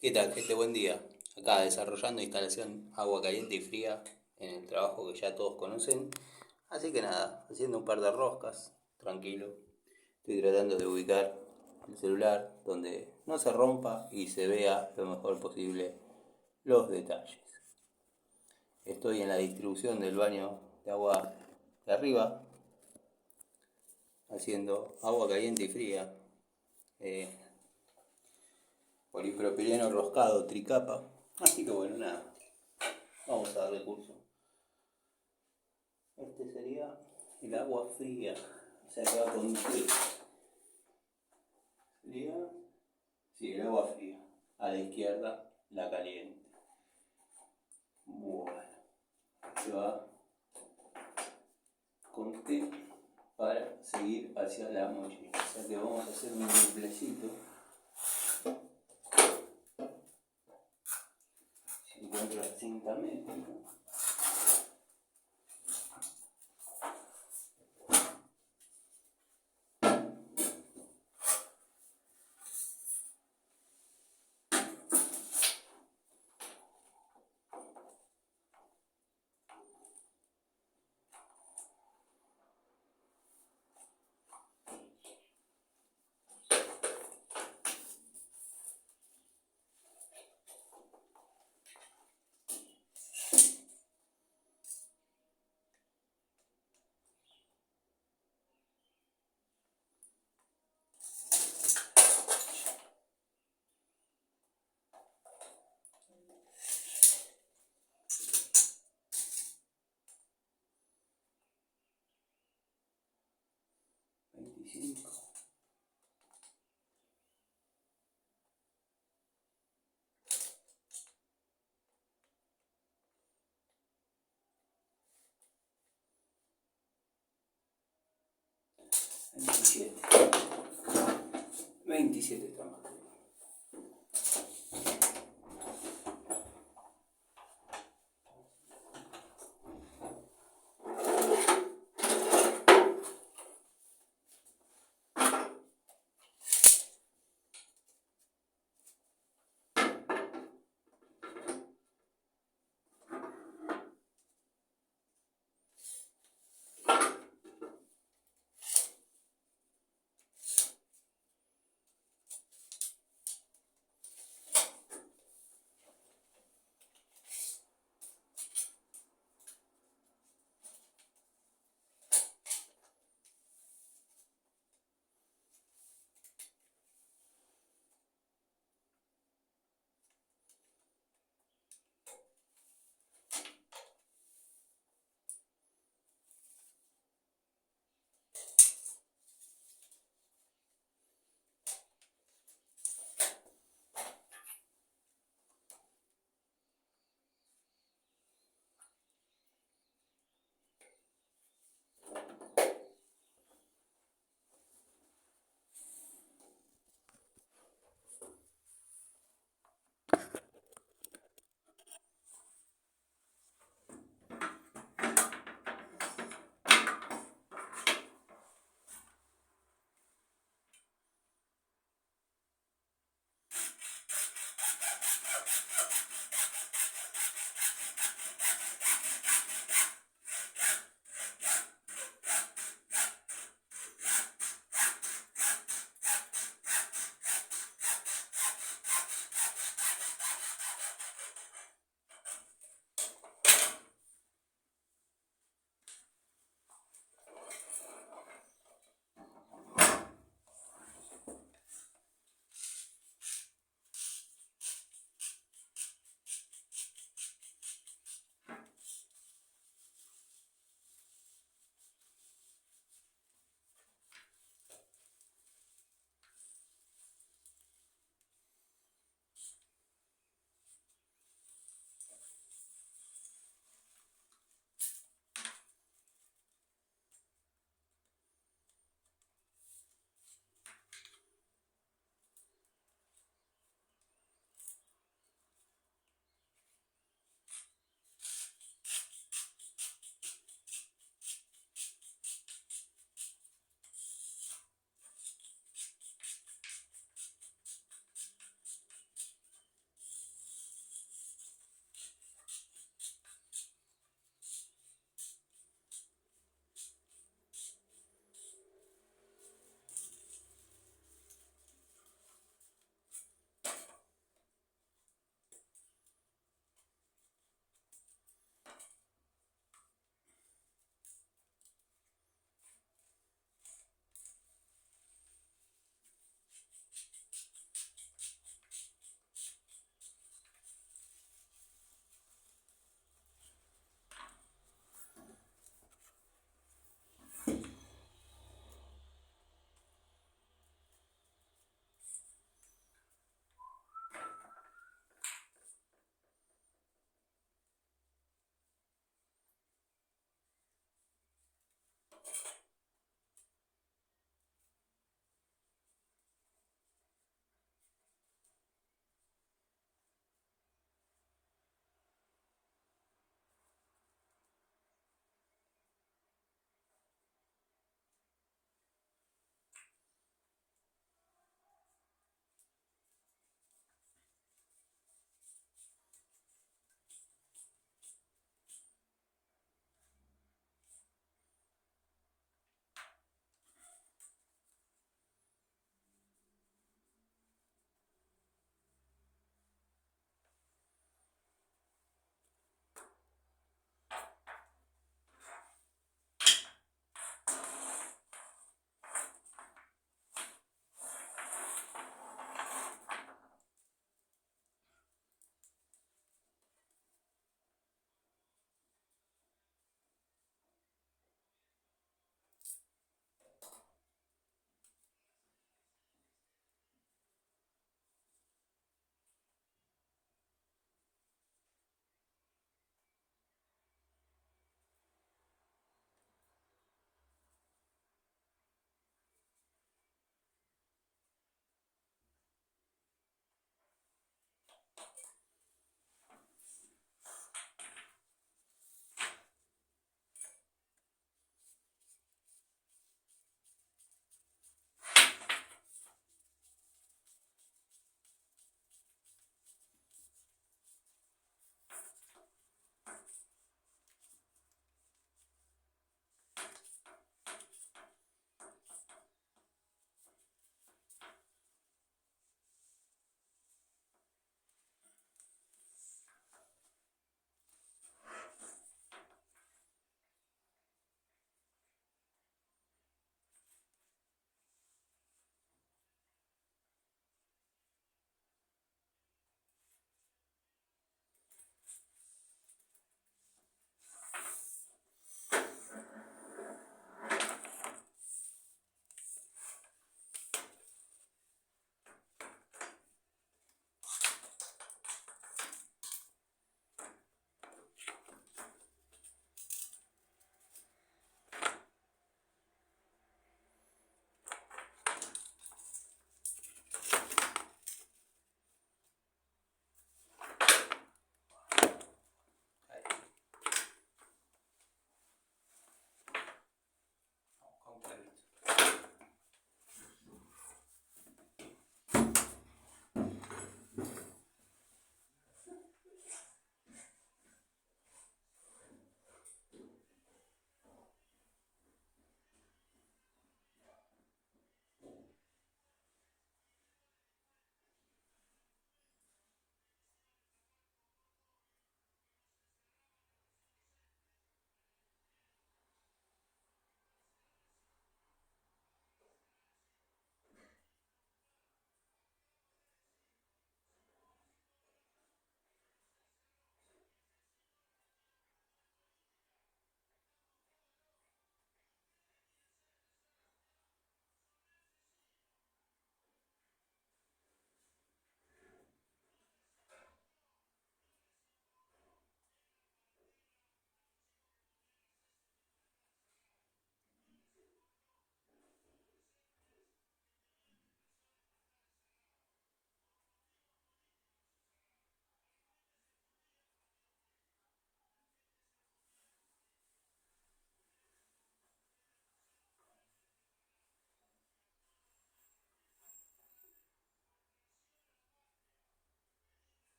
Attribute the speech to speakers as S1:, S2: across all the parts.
S1: ¿Qué tal, gente? Buen día. Acá desarrollando instalación agua caliente y fría en el trabajo que ya todos conocen. Así que nada, haciendo un par de roscas, tranquilo. Estoy tratando de ubicar el celular donde no se rompa y se vea lo mejor posible los detalles. Estoy en la distribución del baño de agua de arriba, haciendo agua caliente y fría. eh, Polipropileno roscado, tricapa. Así que bueno, nada, vamos a darle curso. Este sería el agua fría, o sea que va con té. Fría, sí, el agua fría. A la izquierda, la caliente. Bueno, se va con té para seguir hacia la mochila. O sea que vamos a hacer un duplecito. Si encuentro la cinta métrica. Veinticinco. 27. 27 estamos.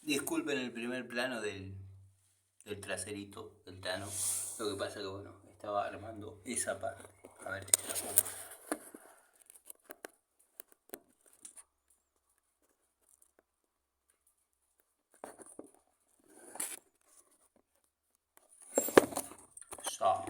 S1: Disculpen el primer plano del traserito del Tano. Lo que pasa que bueno, estaba armando esa parte. A ver, te la pongo. So.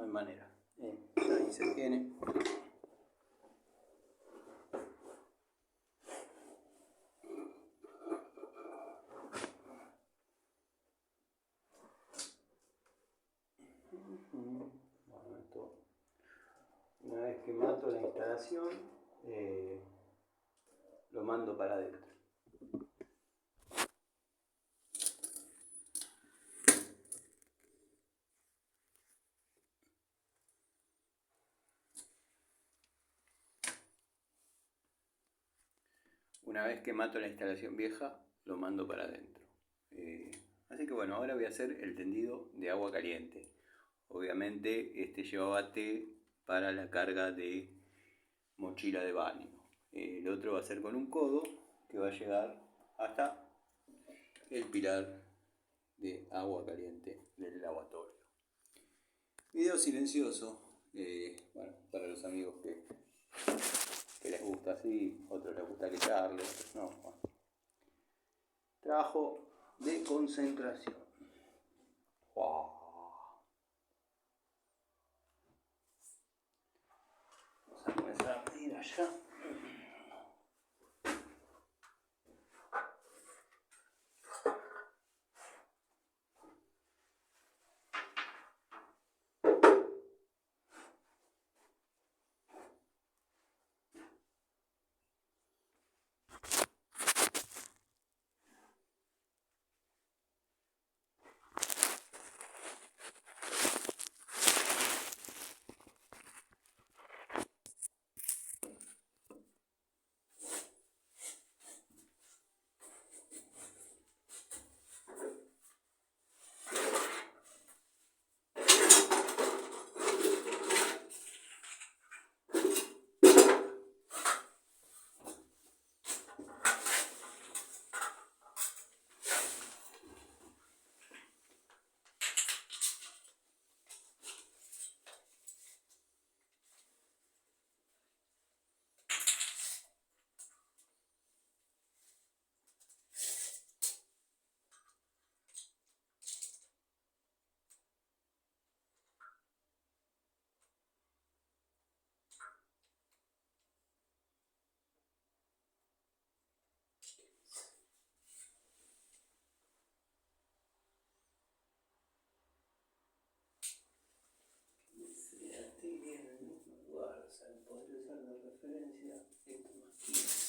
S1: no hay manera. Ahí se tiene. Bueno, esto, una vez que mato la instalación, lo mando para adentro. Una vez que mato la instalación vieja, lo mando para adentro. Así que bueno, ahora voy a hacer el tendido de agua caliente. Obviamente este llevaba té para la carga de mochila de baño. El otro va a ser con un codo que va a llegar hasta el pilar de agua caliente del lavatorio. Video silencioso, bueno, para los amigos que les gusta así, otros les gusta quitarle, otros no. Bueno. Trabajo de concentración. Wow. Vamos a comenzar a medir allá. Podría usar de referencia esto más 15.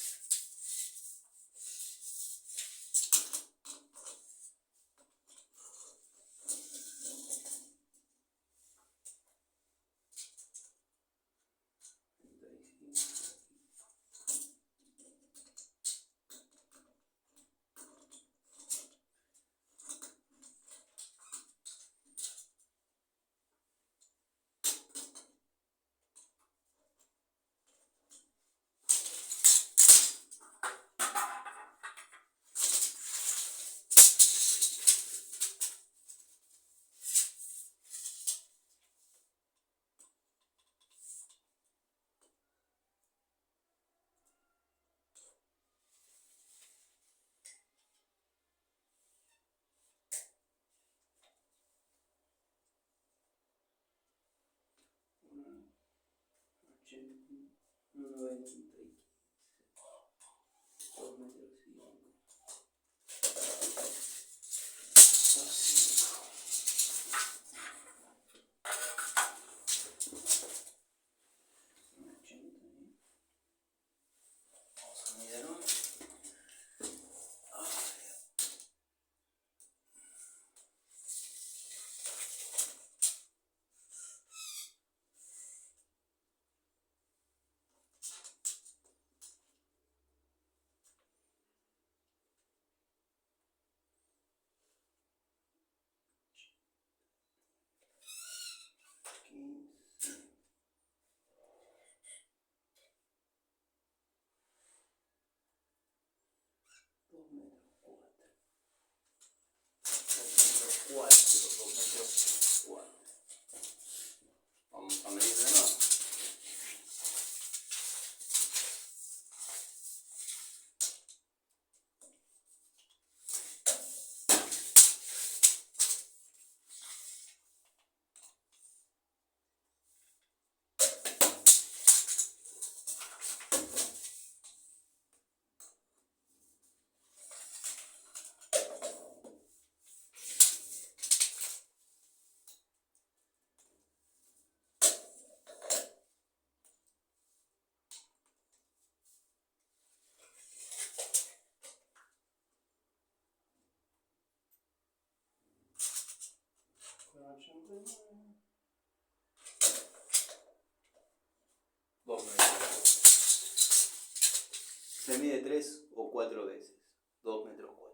S1: Se mide 3 o 4 veces. 2 metros 4.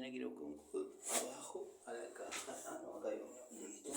S1: tener que ir a buscar un codo abajo a la caja. Ah, no, acá hay uno. Listo.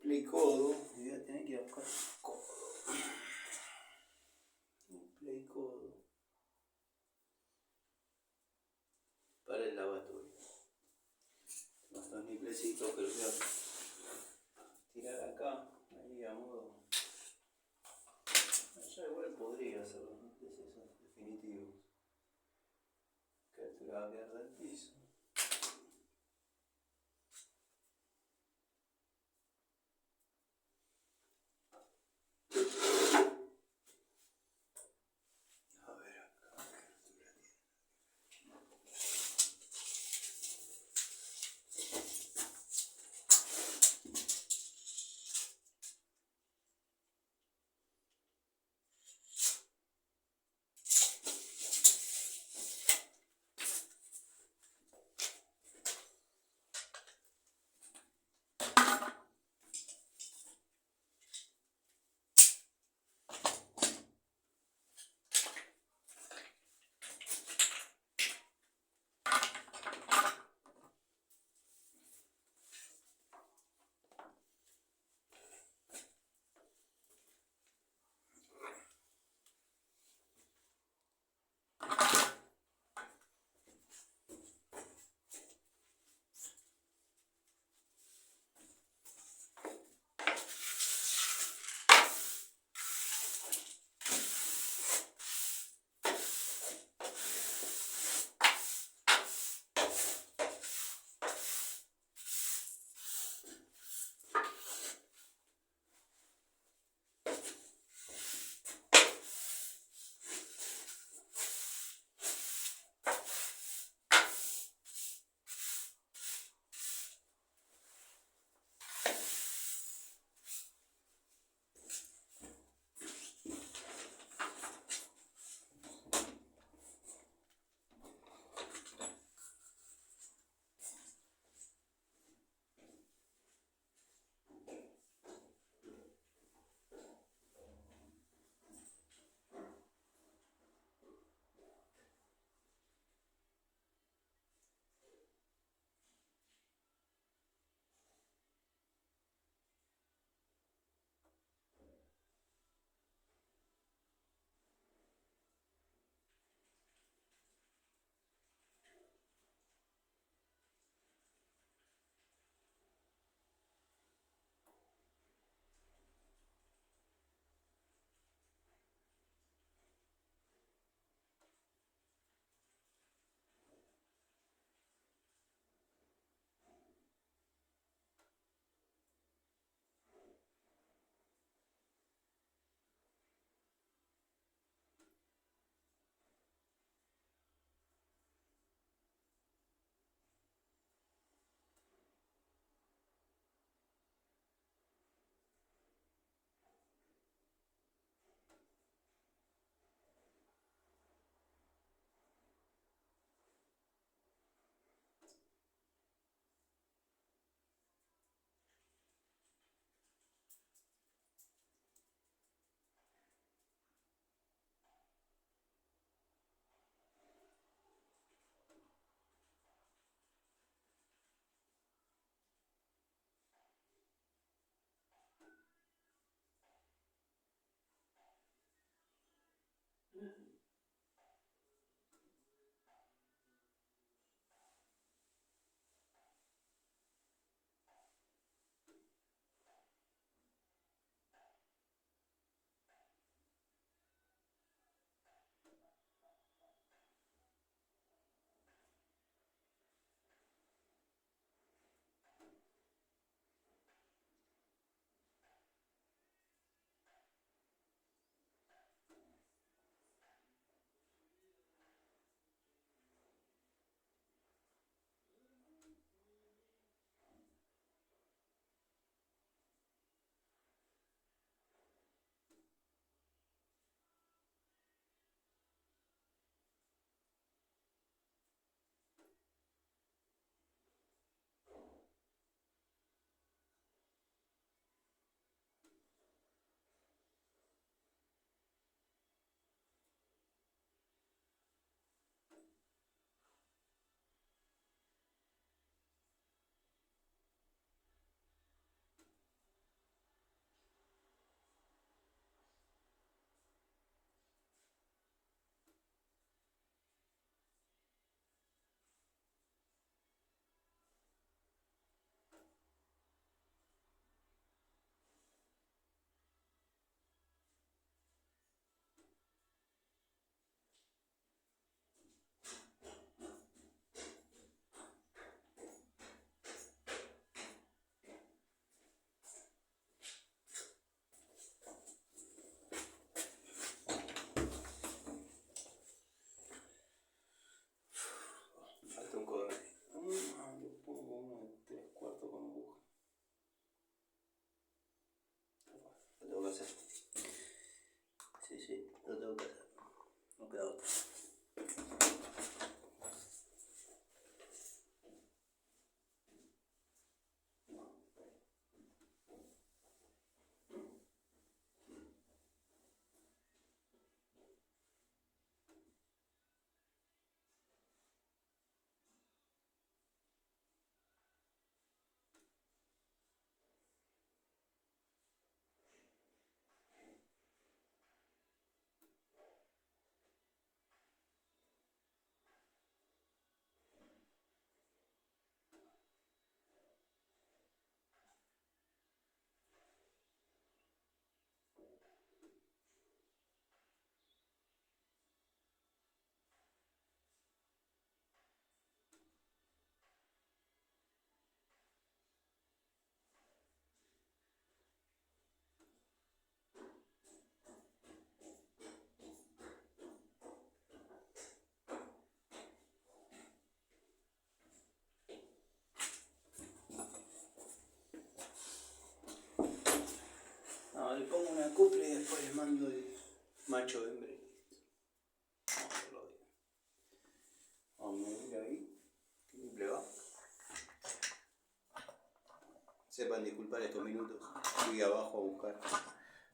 S1: Play codo, y voy a tener que ir a buscar codo. Un play codo para el lavatorio. Unos dos niplecitos que los voy a tirar acá, ahí a modo. Ya igual podría hacer los niples esos definitivos. Que altura va a quedar del piso. Macho, hembra. Vamos a hacerlo bien. Vamos a medir ahí. Simple va. Sepan disculpar estos minutos. Fui abajo a buscar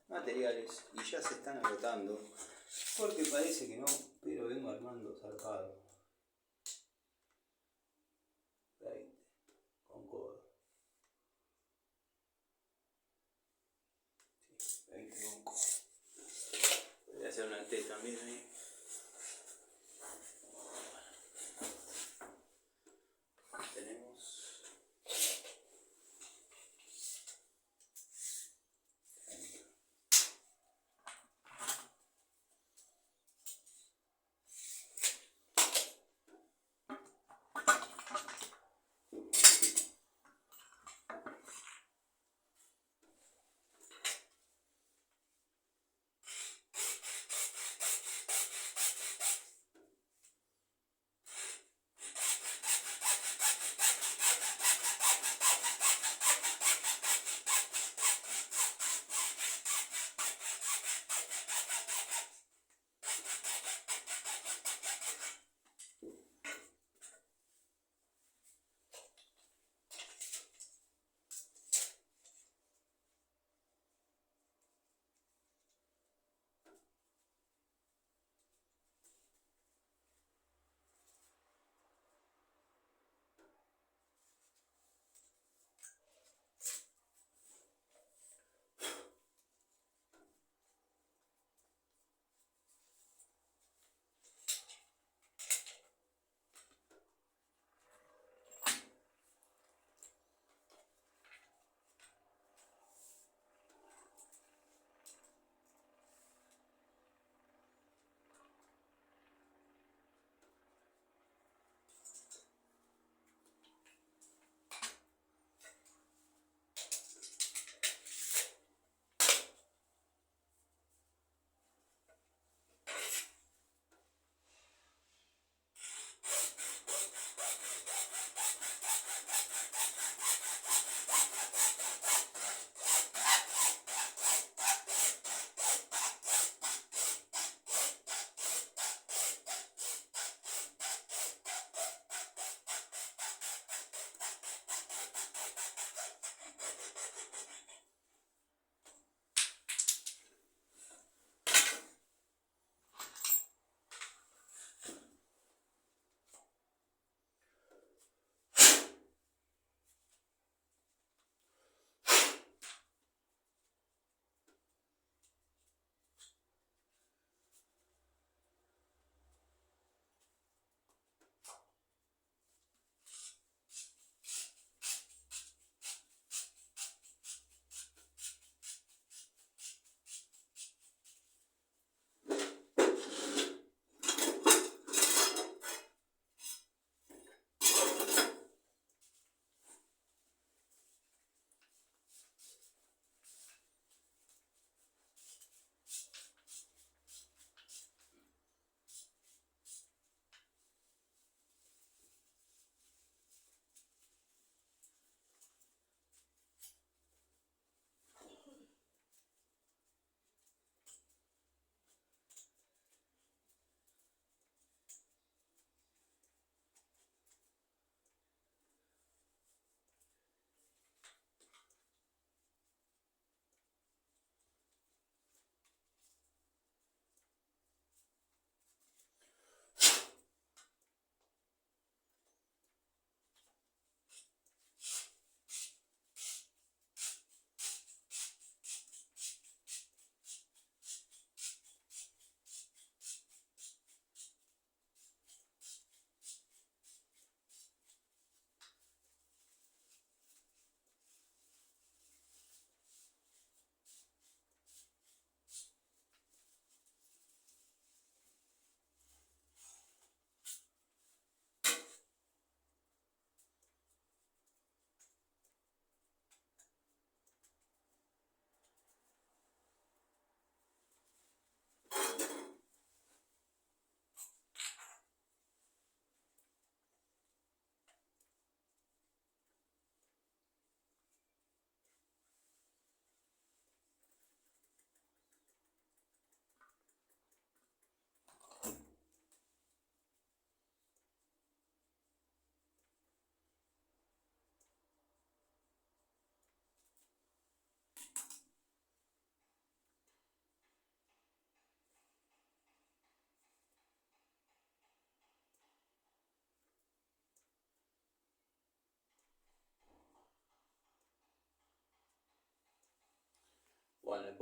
S1: materiales y ya se están agotando. Porque parece que no, pero vengo armando zarpado. 20 con codo. Sí, 20 con codo. Voy a hacer una T también ahí. Tenemos.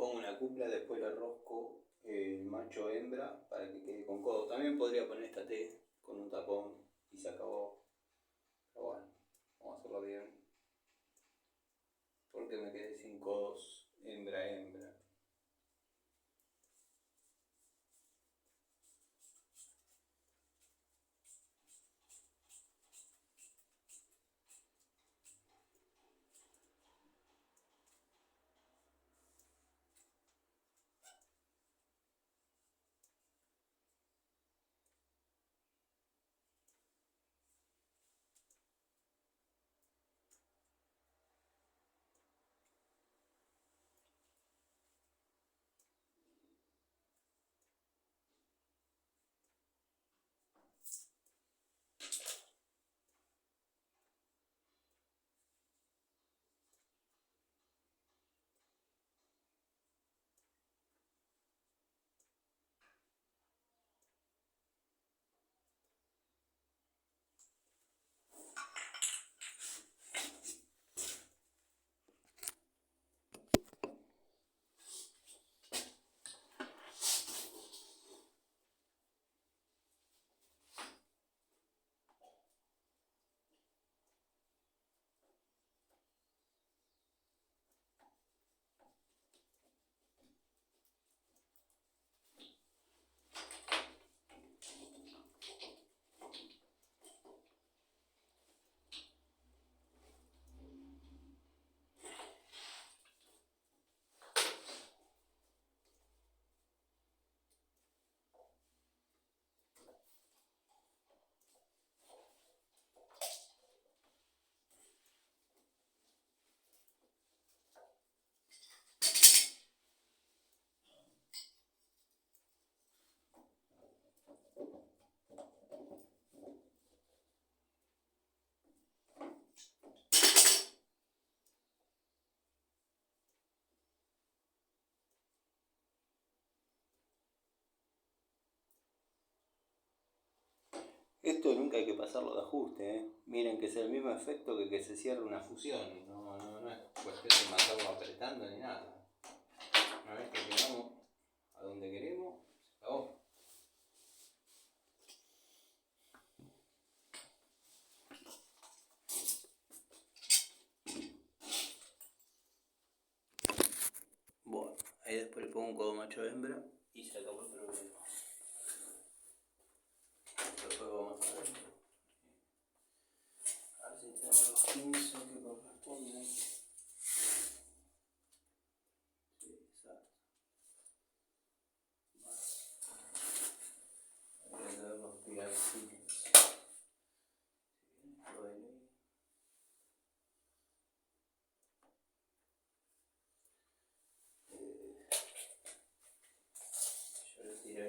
S1: pongo una cupla, después le rosco el macho hembra para que quede con codo. También podría poner esta T con un tapón y se acabó. Pero bueno, vamos a hacerlo bien. Porque me quedé sin codos hembra. Esto nunca hay que pasarlo de ajuste, ¿eh? Miren que es el mismo efecto que se cierra una fusión. No es cuestión de mandarlo apretando ni nada. Una vez que llegamos a donde queremos, se acabó. Bueno, ahí después le pongo un codo macho hembra y se acabó el problema. Después vamos a ver. A ver si tenemos los 15 que corresponden. Sí, exacto. Hay que ver los pilarcitos. Yo le tiré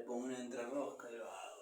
S1: pongo una entrerrosca y lo hago.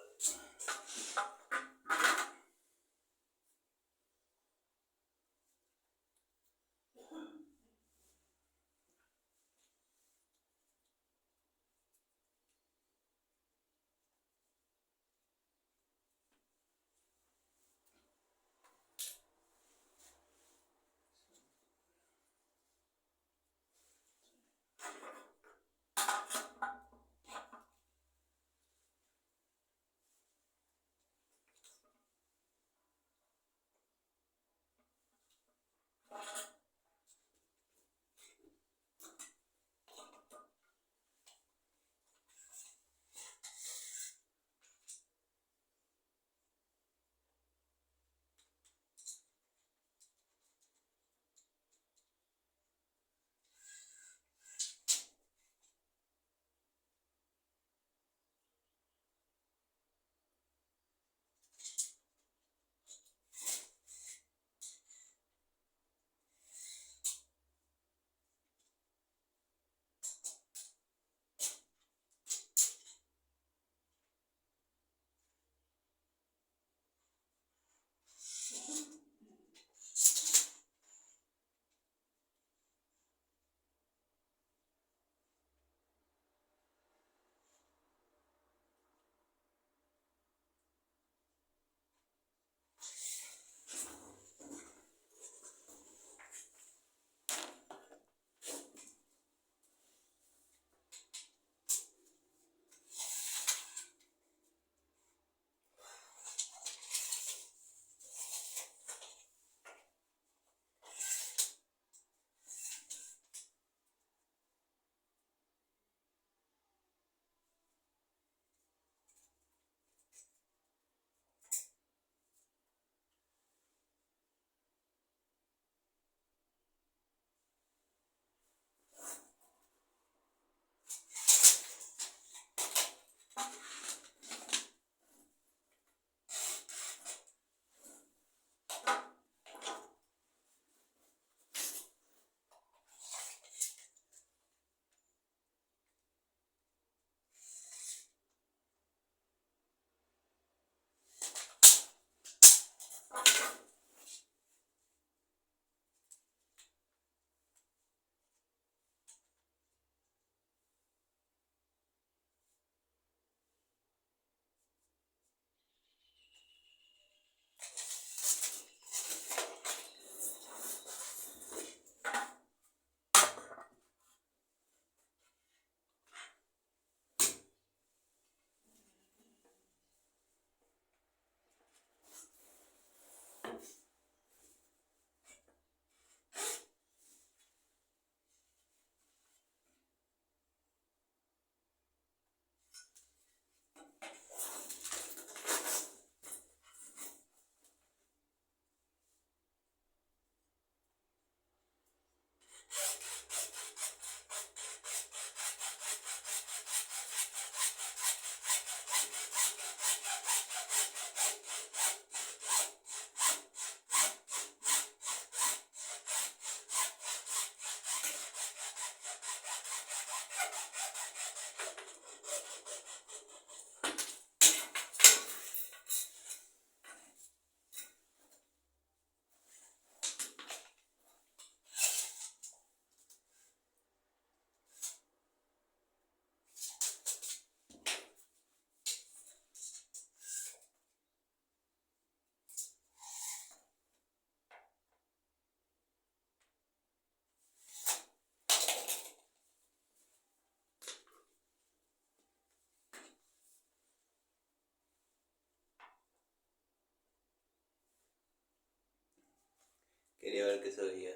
S1: Quería ver qué se veía.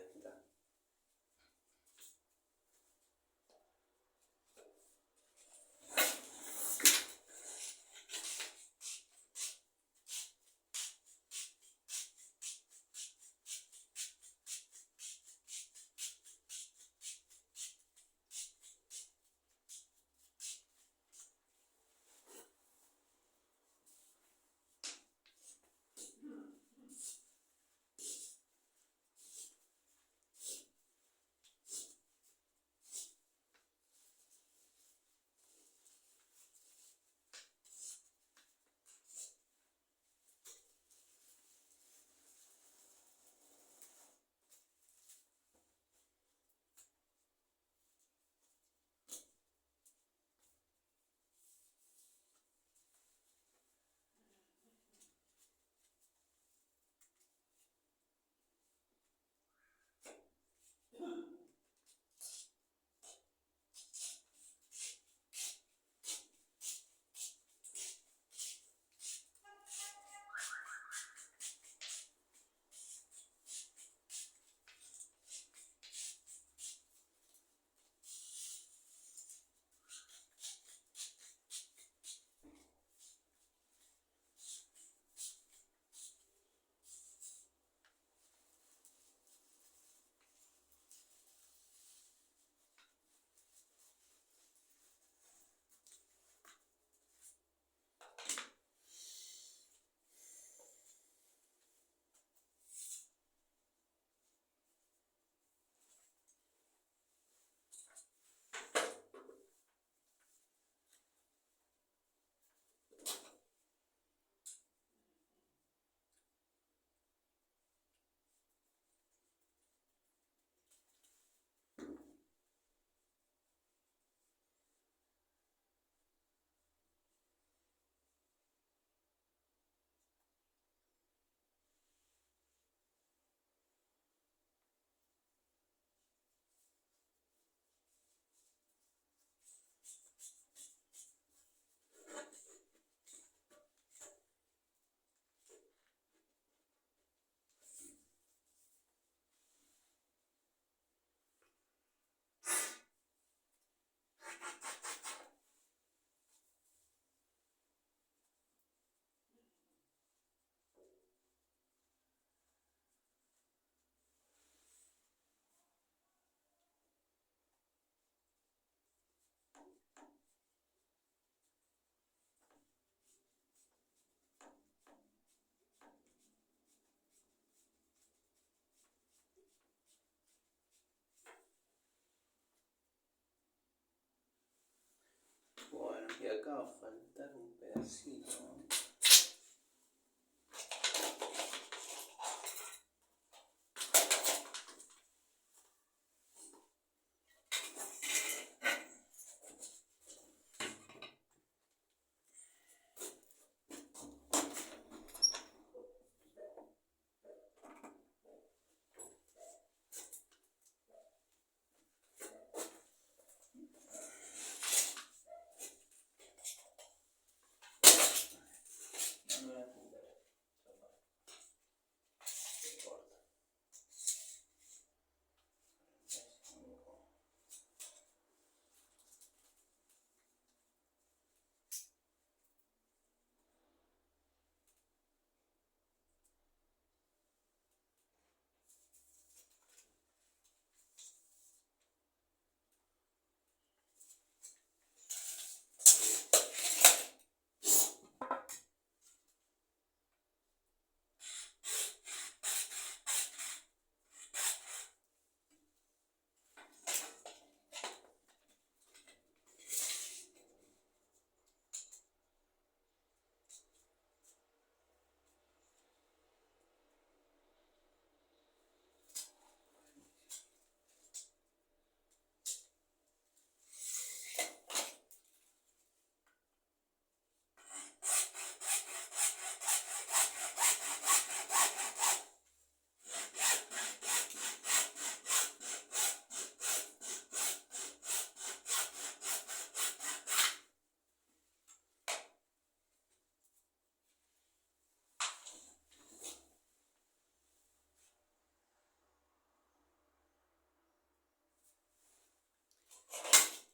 S1: Bueno, y acá va a faltar un pedacito.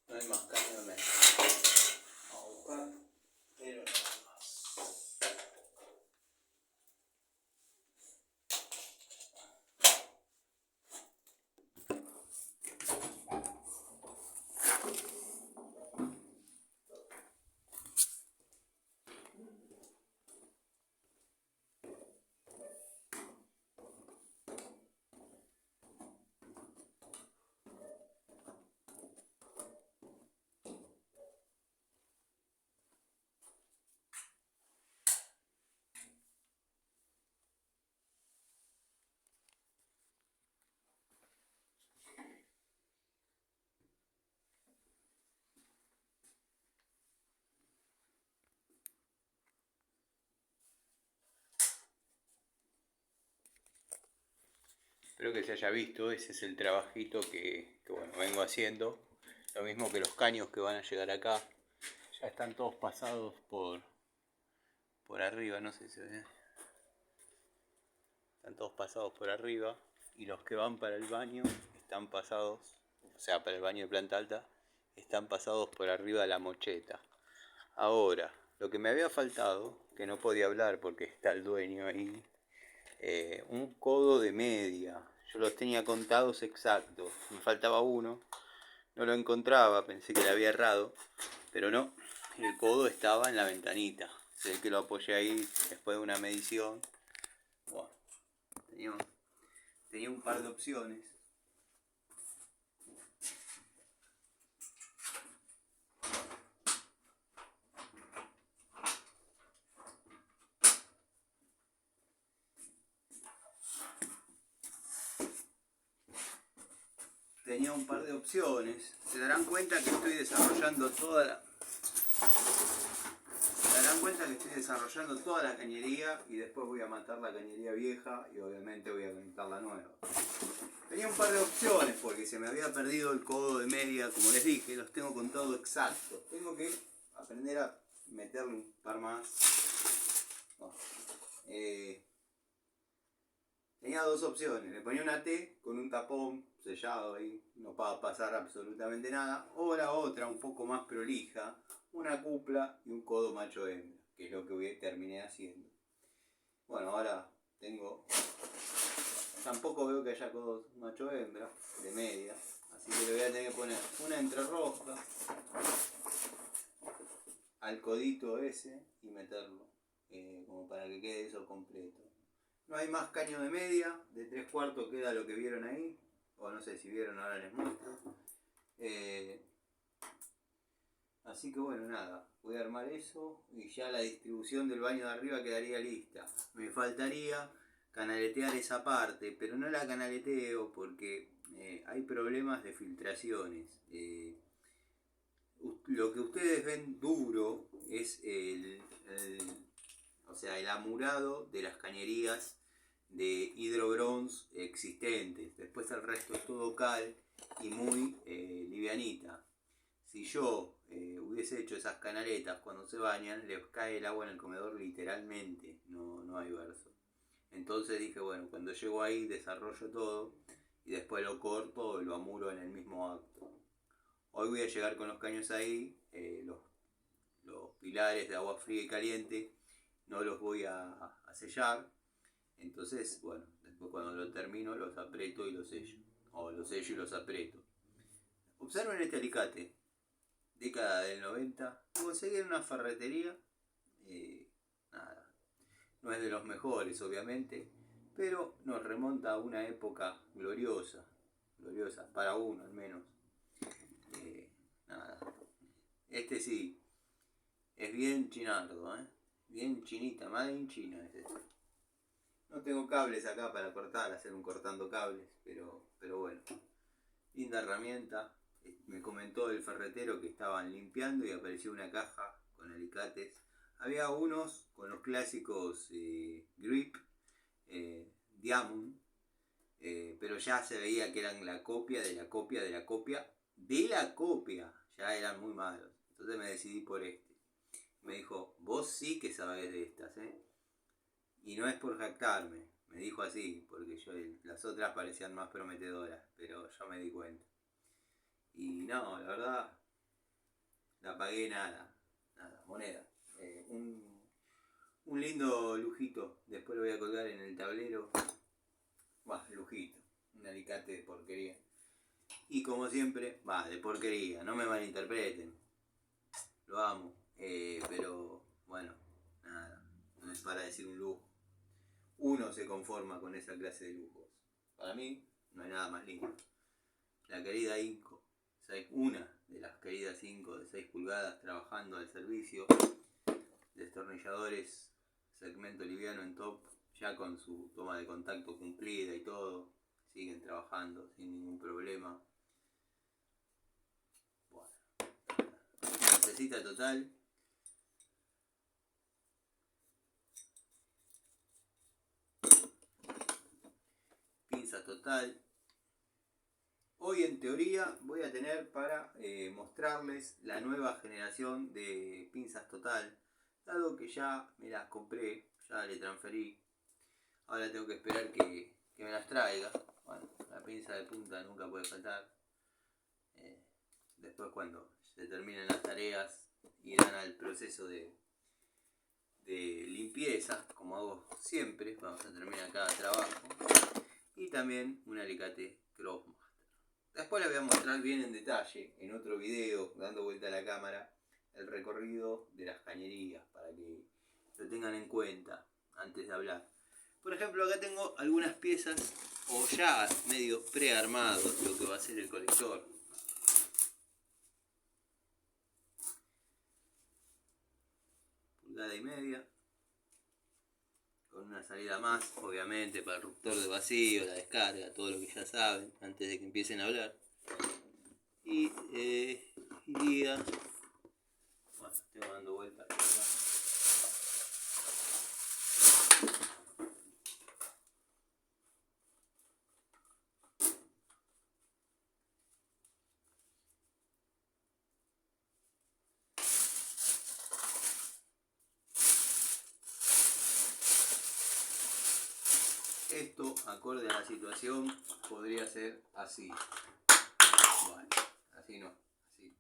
S1: No hay más caña de mesa. Vamos a buscar, pero no hay más. Espero que se haya visto, ese es el trabajito que bueno, vengo haciendo. Lo mismo que los caños que van a llegar acá. Ya están todos pasados por arriba, no sé si se ve. Están todos pasados por arriba. Y los que van para el baño están pasados, o sea, para el baño de planta alta, están pasados por arriba de la mocheta. Ahora, lo que me había faltado, que no podía hablar porque está el dueño ahí, un codo de media. Yo los tenía contados exactos, me faltaba uno, no lo encontraba, pensé que le había errado, pero no, el codo estaba en la ventanita. Sé que lo apoyé ahí después de una medición. Bueno, tenía un par de opciones. Se darán cuenta que estoy desarrollando toda la cañería y después voy a matar la cañería vieja y obviamente voy a conectar la nueva. Tenía un par de opciones porque se me había perdido el codo de media, como les dije, los tengo contados exactos. Tengo que aprender a meterle un par más. Bueno, tenía
S2: dos opciones. Le ponía una T con un tapón sellado ahí, no va a pasar absolutamente nada. O la otra, un poco más prolija, una cupla y un codo macho hembra, que es lo que terminé haciendo. Bueno, ahora tengo... Tampoco veo que haya codos macho hembra, de media. Así que le voy a tener que poner una entrerosca al codito ese y meterlo, como para que quede eso completo. No hay más caño de media, de 3/4 queda lo que vieron ahí, o no sé si vieron, ahora les muestro. Así que bueno, nada, voy a armar eso y ya la distribución del baño de arriba quedaría lista. Me faltaría canaletear esa parte, pero no la canaleteo porque hay problemas de filtraciones. Lo que ustedes ven duro es el amurado de las cañerías de hidrobronz existentes. Después el resto es todo cal y muy livianita. Si yo hubiese hecho esas canaletas cuando se bañan, les cae el agua en el comedor literalmente, no hay verso. Entonces dije, bueno, cuando llego ahí desarrollo todo y después lo corto y lo amuro en el mismo acto. Hoy voy a llegar con los caños ahí, los pilares de agua fría y caliente no los voy a sellar. Entonces, bueno, después cuando lo termino los aprieto y los sello. O los sello y los aprieto. Observen este alicate. Década del 90. Lo conseguí en una ferretería. Nada. No es de los mejores, obviamente. Pero nos remonta a una época gloriosa. Gloriosa, para uno al menos. Nada. Este sí. Es bien chinardo, bien chinita, made in China es este. No tengo cables acá para cortar, hacer un cortando cables, pero bueno. Linda herramienta. Me comentó el ferretero que estaban limpiando y apareció una caja con alicates. Había unos con los clásicos grip, diamond, pero ya se veía que eran la copia de la copia de la copia de la copia. Ya eran muy malos. Entonces me decidí por este. Me dijo, vos sí que sabés de estas, Y no es por jactarme, me dijo así, porque las otras parecían más prometedoras, pero yo me di cuenta. Y no, la verdad, la pagué nada, moneda. Un lindo lujito, después lo voy a colgar en el tablero. Lujito, un alicate de porquería. Y como siempre, de porquería, no me malinterpreten, lo amo, pero bueno, nada, no es para decir un lujo. Uno se conforma con esa clase de lujos. Para mí, no hay nada más lindo. La querida Inco, una de las queridas Inco de 6 pulgadas trabajando al servicio. Destornilladores, segmento liviano en top, ya con su toma de contacto cumplida y todo. Siguen trabajando sin ningún problema. Bueno, necesita total. Pinza total. Hoy en teoría voy a tener para mostrarles la nueva generación de pinzas total, dado que ya me las compré, ya le transferí. Ahora tengo que esperar que me las traiga. Bueno, la pinza de punta nunca puede faltar. Después cuando se terminen las tareas irán al proceso de limpieza, como hago siempre cuando se termina cada trabajo. Y también un alicate Crossmaster. Después les voy a mostrar bien en detalle, en otro video, dando vuelta a la cámara, el recorrido de las cañerías, para que lo tengan en cuenta antes de hablar. Por ejemplo, acá tengo algunas piezas, o ya medio prearmados, lo que va a ser el colector. Pulgada y media. Con una salida más, obviamente, para el ruptor de vacío, la descarga, todo lo que ya saben, antes de que empiecen a hablar. Y iría... Bueno, estoy dando vueltas por acá. esto, acorde a la situación, podría ser así. Bueno, así no, así.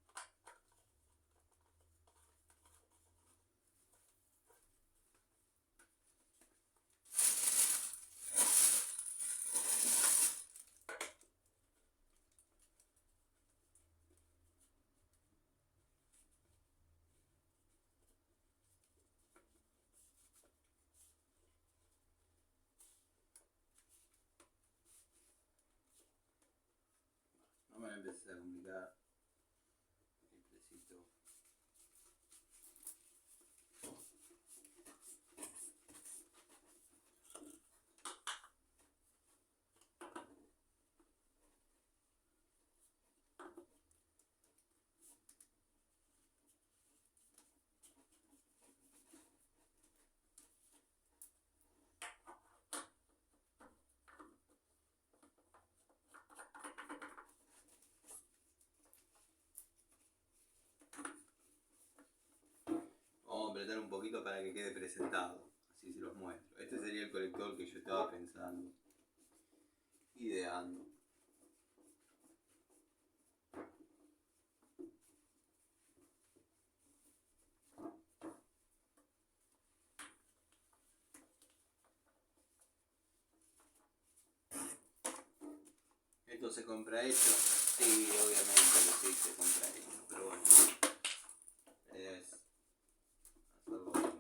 S2: No me empecé a complicar. Simplecito. Vamos a apretar un poquito para que quede presentado. Así se los muestro. Este sería el colector que yo estaba pensando. Ideando. ¿Esto se compra hecho? Sí, obviamente que sí se compra hecho. Pero bueno. La idea es hacerlo bien.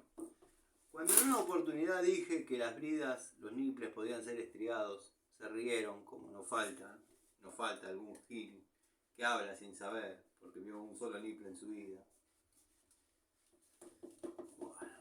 S2: Cuando en una oportunidad dije que las bridas, los nipples podían ser estriados, se rieron, como no falta algún gil que habla sin saber, porque vio un solo nipple en su vida. Bueno.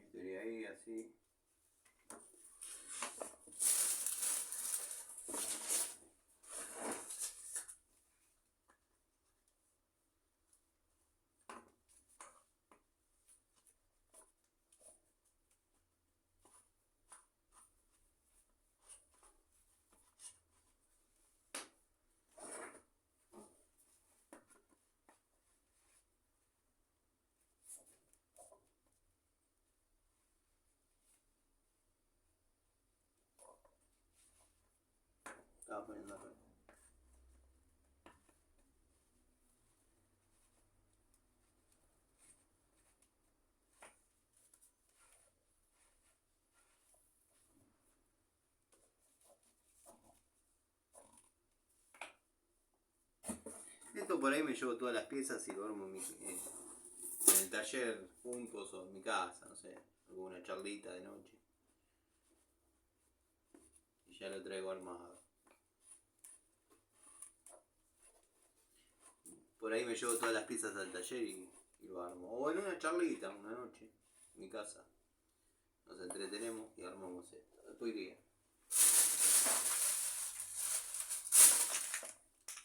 S2: Estaría ahí así. Estaba poniendo acá. Esto por ahí me llevo todas las piezas y duermo en el taller juntos o en mi casa, no sé, alguna charlita de noche. Y ya lo traigo armado. Por ahí me llevo todas las piezas al taller y lo armo. O en una charlita, una noche, en mi casa. Nos entretenemos y armamos esto. Después iría.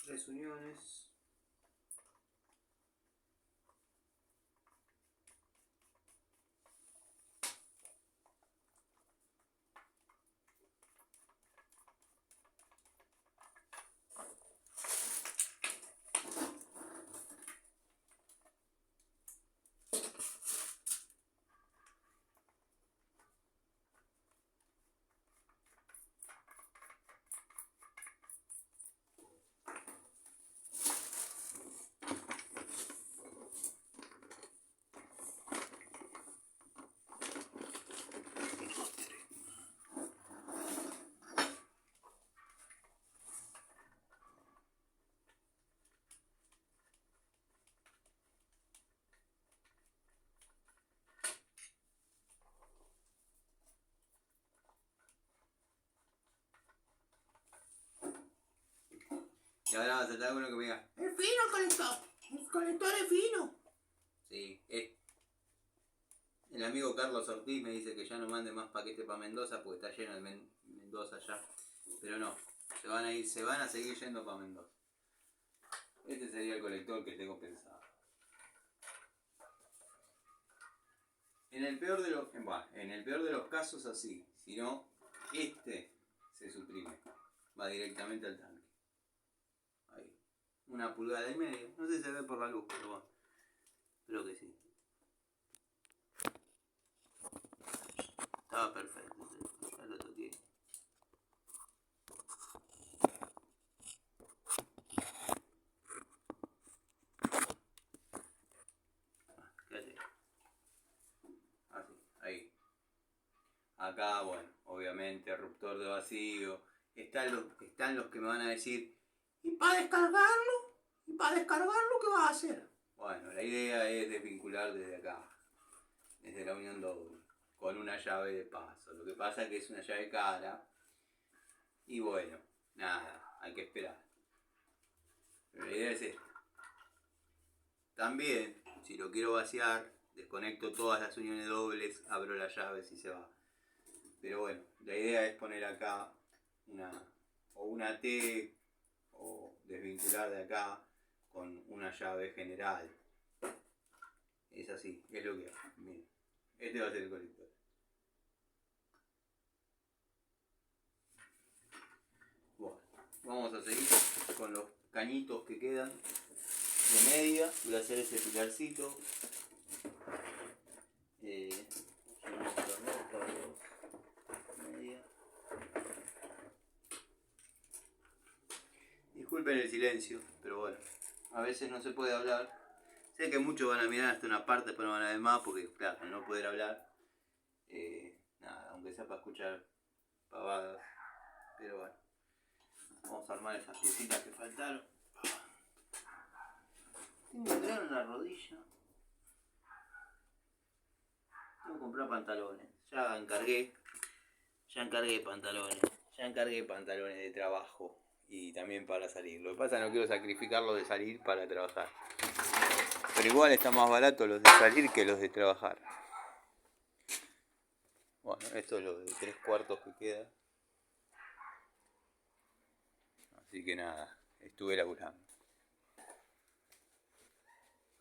S2: 3 uniones. Y ahora va a saltar uno que me diga, ¡es fino el colector! ¡El colector es fino! Sí, el amigo Carlos Ortiz me dice que ya no mande más paquetes para Mendoza porque está lleno de Mendoza ya. Pero no, se van a seguir yendo para Mendoza. Este sería el colector que tengo pensado. En el peor de los, en el peor de los casos así, si no, se suprime, va directamente al tanque. Ahí, 1,5 pulgadas, no sé si se ve por la luz, pero bueno, creo que sí. Estaba perfecto, ya lo toqué. Ahí. Acá, bueno, obviamente, ruptor de vacío. Están los que me van a decir, ¿y para descargarlo? ¿Y para descargarlo qué vas a hacer? Bueno, la idea es desvincular desde acá, desde la unión doble, con una llave de paso. Lo que pasa es que es una llave cara. Y bueno, nada, hay que esperar. Pero la idea es esta. También, si lo quiero vaciar, desconecto todas las uniones dobles, abro las llaves y se va. Pero bueno, la idea es poner acá una T o desvincular de acá con una llave general. Es así, es lo que hago. Miren, este va a ser el conector. Bueno, vamos a seguir con los cañitos que quedan de media. Voy a hacer ese pilarcito. Disculpen el silencio, pero bueno, a veces no se puede hablar. Sé que muchos van a mirar hasta una parte, pero no van a ver más, porque claro, al no poder hablar, nada, aunque sea para escuchar pavadas, pero bueno, vamos a armar esas piecitas que faltaron. Tengo un grano en la rodilla. Tengo que comprar pantalones. Ya encargué pantalones de trabajo y también para salir. Lo que pasa es que no quiero sacrificarlo de salir para trabajar. Pero igual está más barato los de salir que los de trabajar. Bueno, esto es lo de 3/4 que queda. Así que nada, estuve laburando.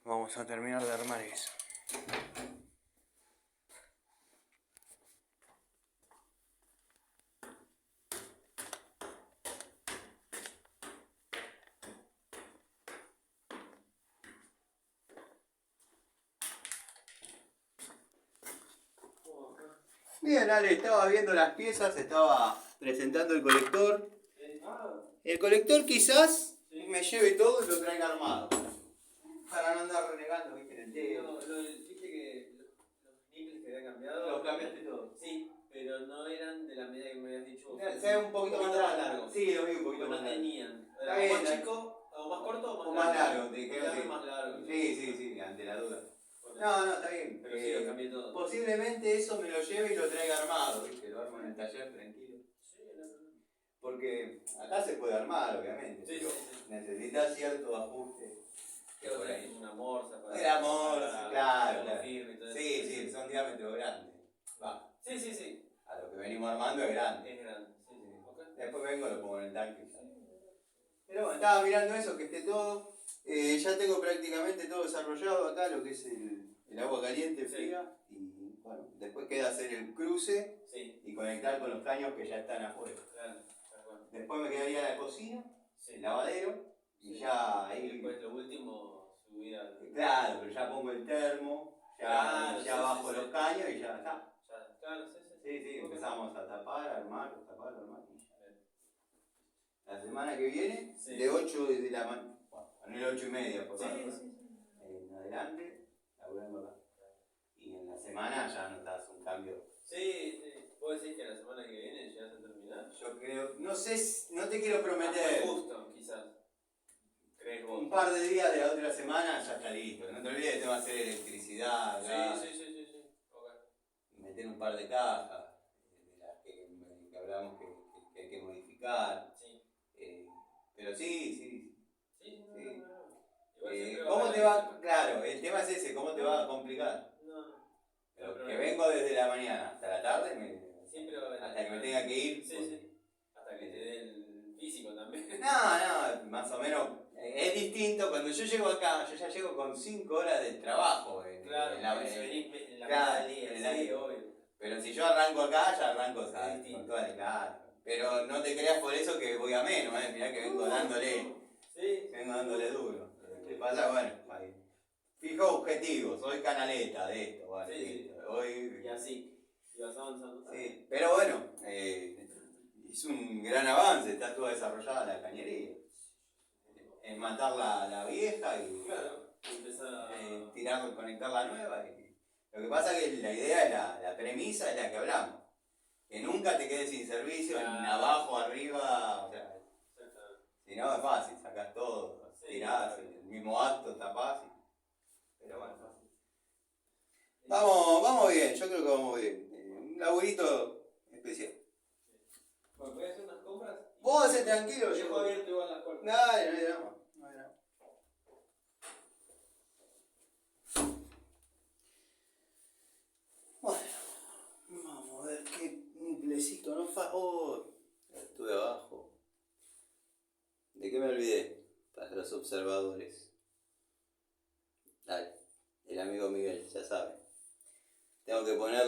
S2: Vamos a terminar de armar eso. Bien, Ale, estaba viendo las piezas, estaba presentando el colector. El colector quizás me lleve todo y lo traiga armado. Para no andar renegando, viste, en el dedo.
S3: Viste que los nipples que habían cambiado.
S2: ¿Los cambiaste todos?
S3: Sí, pero no eran de la medida que me habías dicho.
S2: Se ve un poquito más largo. Sí, lo vi un poquito más largo.
S3: Tenían.
S2: Está bien,
S3: ¿Más chico, o más corto
S2: o más largo? Te dijeron sí.
S3: Más largo.
S2: Sí, ante la duda. No, está bien.
S3: Pero sí, lo cambié todo.
S2: Posiblemente eso me lo lleve y lo traiga armado, ¿viste? Lo armo en el taller tranquilo.
S3: Sí, no.
S2: Porque acá se puede armar, obviamente,
S3: Sí,
S2: pero
S3: sí.
S2: necesita cierto ajuste.
S3: Creo que hay una morsa para.
S2: Era morsa, claro.
S3: Firme y todo
S2: Sí, son diámetros grandes. Va.
S3: Sí.
S2: A lo que venimos armando es grande.
S3: Es grande, sí. Okay.
S2: Después vengo y lo pongo en el tanque. Pero bueno, estaba mirando eso, que esté todo. Ya tengo prácticamente todo desarrollado acá, lo que es el agua caliente, fría. Y bueno, después queda hacer el cruce y conectar con los caños que ya están afuera.
S3: Claro.
S2: Después me quedaría la cocina, el lavadero, y ya ahí.
S3: Y después lo último, subir al.
S2: Claro, pero ya pongo el termo, ya bajo los caños y ya está.
S3: Claro,
S2: Sí, empezamos a tapar, armar y ya. La semana que viene, de 8 de la mañana, bueno, el 8:30 por favor. En adelante, laburando acá. Y en la semana ya notas un cambio.
S3: Sí. ¿Vos decís que la semana que viene ya vas a terminar?
S2: Yo creo, no sé, no te quiero prometer.
S3: Justo, quizás. ¿Crees vos?
S2: Un par de días de la otra semana ya está listo. No te olvides que te va a hacer electricidad.
S3: Sí. Okay.
S2: Meter un par de cajas de las que hablamos que hay que modificar.
S3: Sí.
S2: Pero sí.
S3: No.
S2: ¿Cómo te va? Claro, el tema es ese, ¿cómo te va a complicar?
S3: No.
S2: Pero que vengo desde la mañana hasta la tarde, hasta que me tenga que ir.
S3: Sí. Hasta que te dé el físico también.
S2: No, más o menos Es distinto, cuando yo llego acá, yo ya llego con 5 horas de trabajo.
S3: Claro,
S2: en la,
S3: porque si venís en la
S2: claro,
S3: mitad del
S2: en el
S3: día, sí,
S2: día.
S3: obvio.
S2: Pero si yo arranco acá, ya arranco
S3: distinto.
S2: con toda la claro. Pero no te creas por eso que voy a menos, mirá que vengo dándole.
S3: Sí.
S2: Vengo dándole duro. ¿Qué pasa? Bueno, ahí. Fijo objetivos, soy canaleta de esto, bueno,
S3: Sí, sí.
S2: Hoy,
S3: Y así. Y vas avanzando.
S2: sí. Pero bueno, es un gran avance, está toda desarrollada la cañería. En matar la vieja y
S3: Claro, empezar a...
S2: tirar, conectar la nueva. Lo que pasa es que la idea es la premisa es la que hablamos. Que nunca te quedes sin servicio,
S3: Claro.
S2: ni abajo, arriba, o sea,
S3: Exactamente.
S2: si no es fácil, sacás todo,
S3: Sí,
S2: tirás,
S3: claro.
S2: el mismo acto, tapás. Pero bueno, fácil. Vamos bien, yo creo que vamos bien. Un laburito especial.
S3: Bueno, voy a hacer unas compras.
S2: Vos hacés tranquilo,
S3: Dejo
S2: yo.
S3: abierto igual las puertas.
S2: Dale, no hay drama. No hay drama. Bueno, vamos a ver qué nuclecito no fa. Oh, estuve abajo. ¿De qué me olvidé? Para los observadores. Dale, el amigo Miguel, ya sabe. Tengo que poner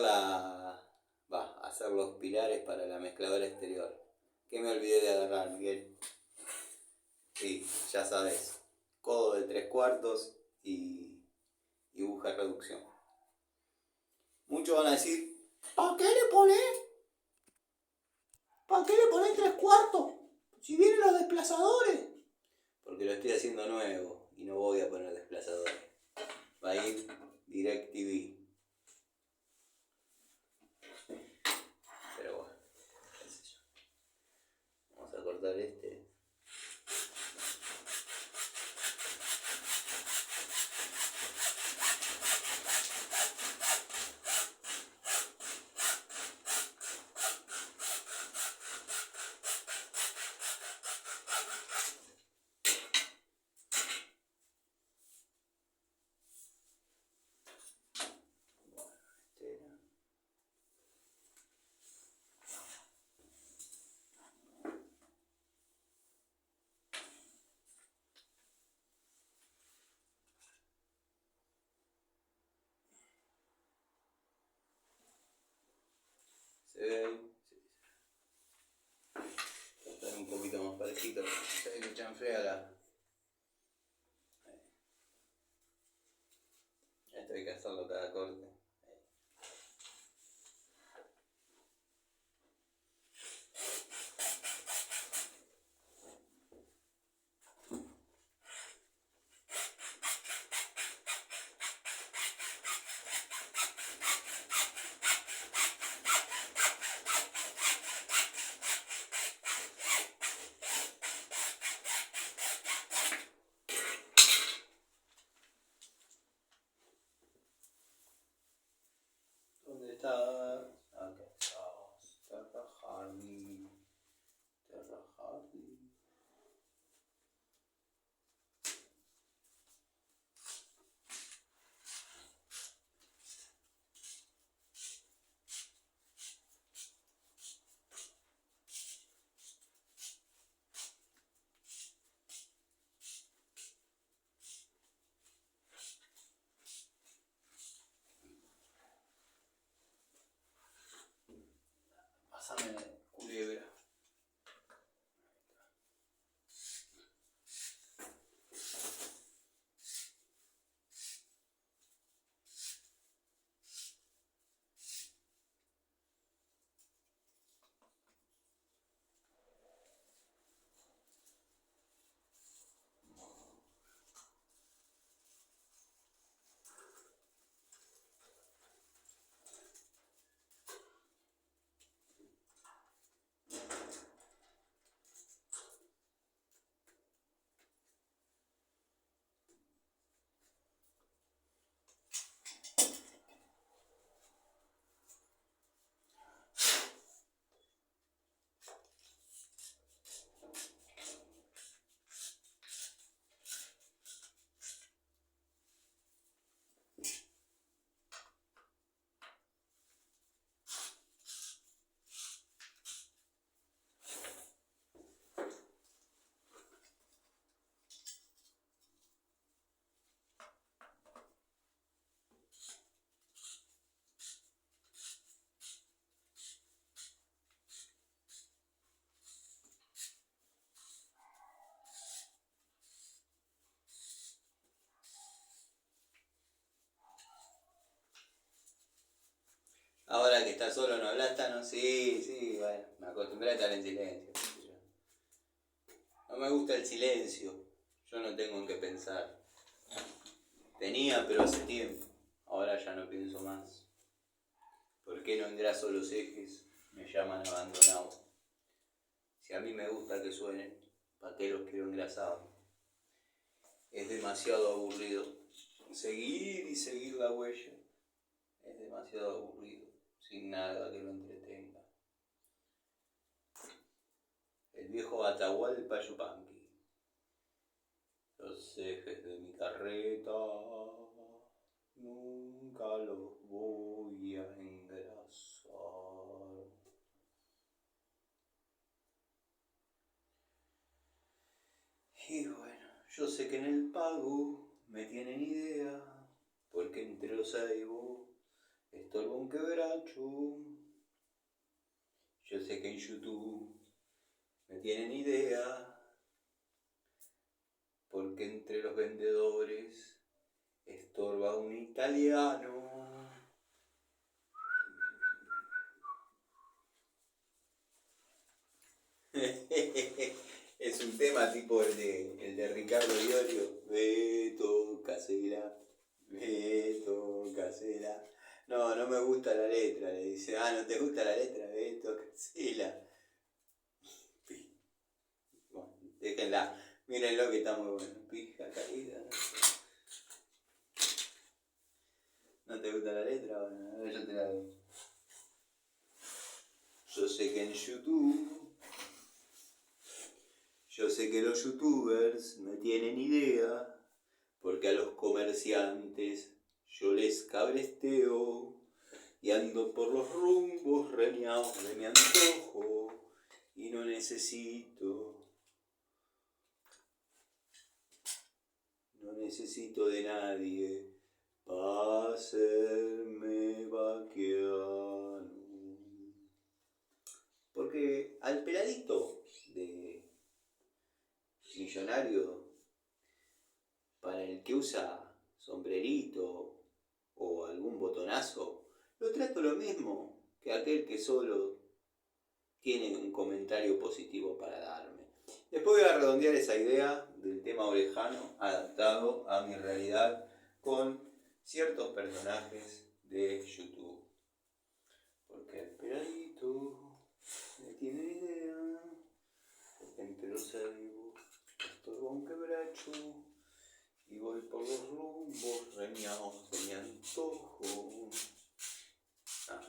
S2: hacer los pilares para la mezcladora exterior. ¿Qué me olvidé de agarrar, Miguel? Sí, ya sabes. Codo de 3/4 y aguja de reducción. Muchos van a decir, ¿para qué le pones? ¿Para qué le pones 3/4? Si vienen los desplazadores. Porque lo estoy haciendo nuevo y no voy a poner desplazadores. Va a ir DirecTV. Pero bueno, qué sé yo. Vamos a cortar este. ¿Se ve ahí? Sí. Está un poquito más parejito. Se ve que chanflea esto hay que hacerlo cada corte. ¿Dónde está? Acá estamos. Terra Hardy.
S1: estás solo, no hablas, no, sí, bueno, me acostumbré a estar en silencio. No me gusta el silencio, yo no tengo en qué pensar. Tenía, pero hace tiempo, ahora ya no pienso más. ¿Por qué no engraso los ejes? Me llaman abandonado. Si a mí me gusta que suenen, ¿para qué los quiero engrasados? Es demasiado aburrido seguir y seguir la huella. Es demasiado aburrido, sin nada que lo entretenga. El viejo Atahualpa Yupanqui. Los ejes de mi carreta nunca los voy a engrasar. Y bueno, yo sé que en el pago me tienen idea, porque entre los Saibo estorba un quebracho. Yo sé que en YouTube me tienen idea, porque entre los vendedores estorba un italiano. Es un tema tipo el de Ricardo Iorio. Beto Casella. No, no me gusta la letra. Le dice, ¿no te gusta la letra? Beto Casella. Bueno, déjenla. Mírenlo que está muy bueno. Pija caída. ¿No te gusta la letra? Bueno, a ver, yo te la doy. Yo sé que en YouTube... Yo sé que los youtubers me tienen idea, porque a los comerciantes yo les cabresteo y ando por los rumbos reñados de mi antojo y no necesito de nadie para hacerme vaquiano. Porque al peladito de millonario, para el que usa sombrerito o algún botonazo, lo trato lo mismo que aquel que solo tiene un comentario positivo para darme. Después voy a redondear esa idea del tema orejano adaptado a mi realidad con ciertos personajes de YouTube. Porque el peladito me tiene idea, porque entre los Saibo estorba un quebracho y voy por los rumbos reñados de mi antojo.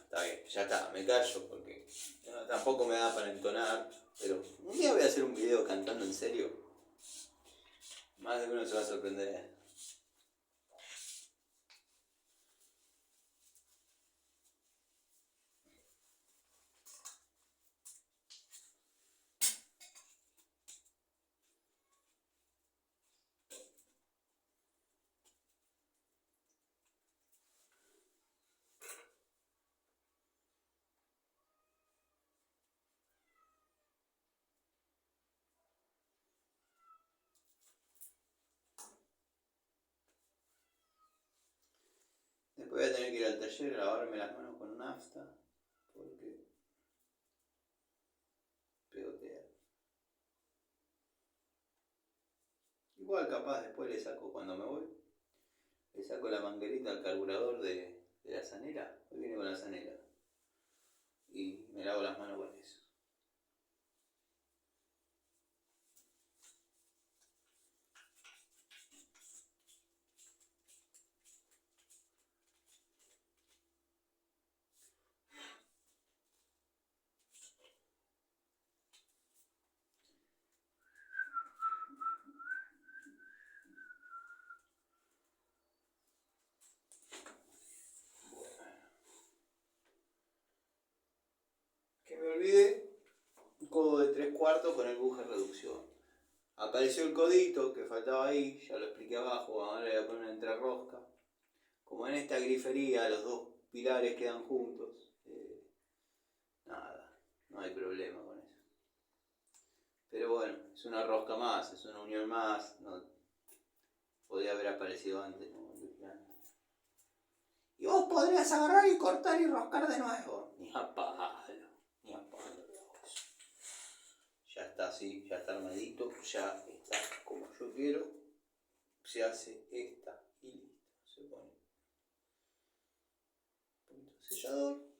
S1: Está bien, ya está, me callo porque tampoco me da para entonar, pero un día voy a hacer un video cantando en serio. Más de uno se va a sorprender. Después voy a tener que ir al taller a lavarme las manos con nafta, porque pegotea. Igual capaz después le saco cuando me voy, le saco la manguerita al carburador de la zanela. Hoy viene con la zanela. Y me lavo las manos con eso. Que me olvidé, codo de 3/4 con el buje reducción. Apareció el codito que faltaba ahí, ya lo expliqué abajo, ahora le voy a poner una entrerrosca. Como en esta grifería los dos pilares quedan juntos, nada, no hay problema con eso. Pero bueno, es una rosca más, es una unión más, no podía haber aparecido antes, ¿no? Y vos podrías agarrar y cortar y roscar de nuevo. Ni a palo, ni a palo. Ya está así, ya está armadito, ya está como yo quiero. Se hace esta y listo. Se pone un poquito de sellador.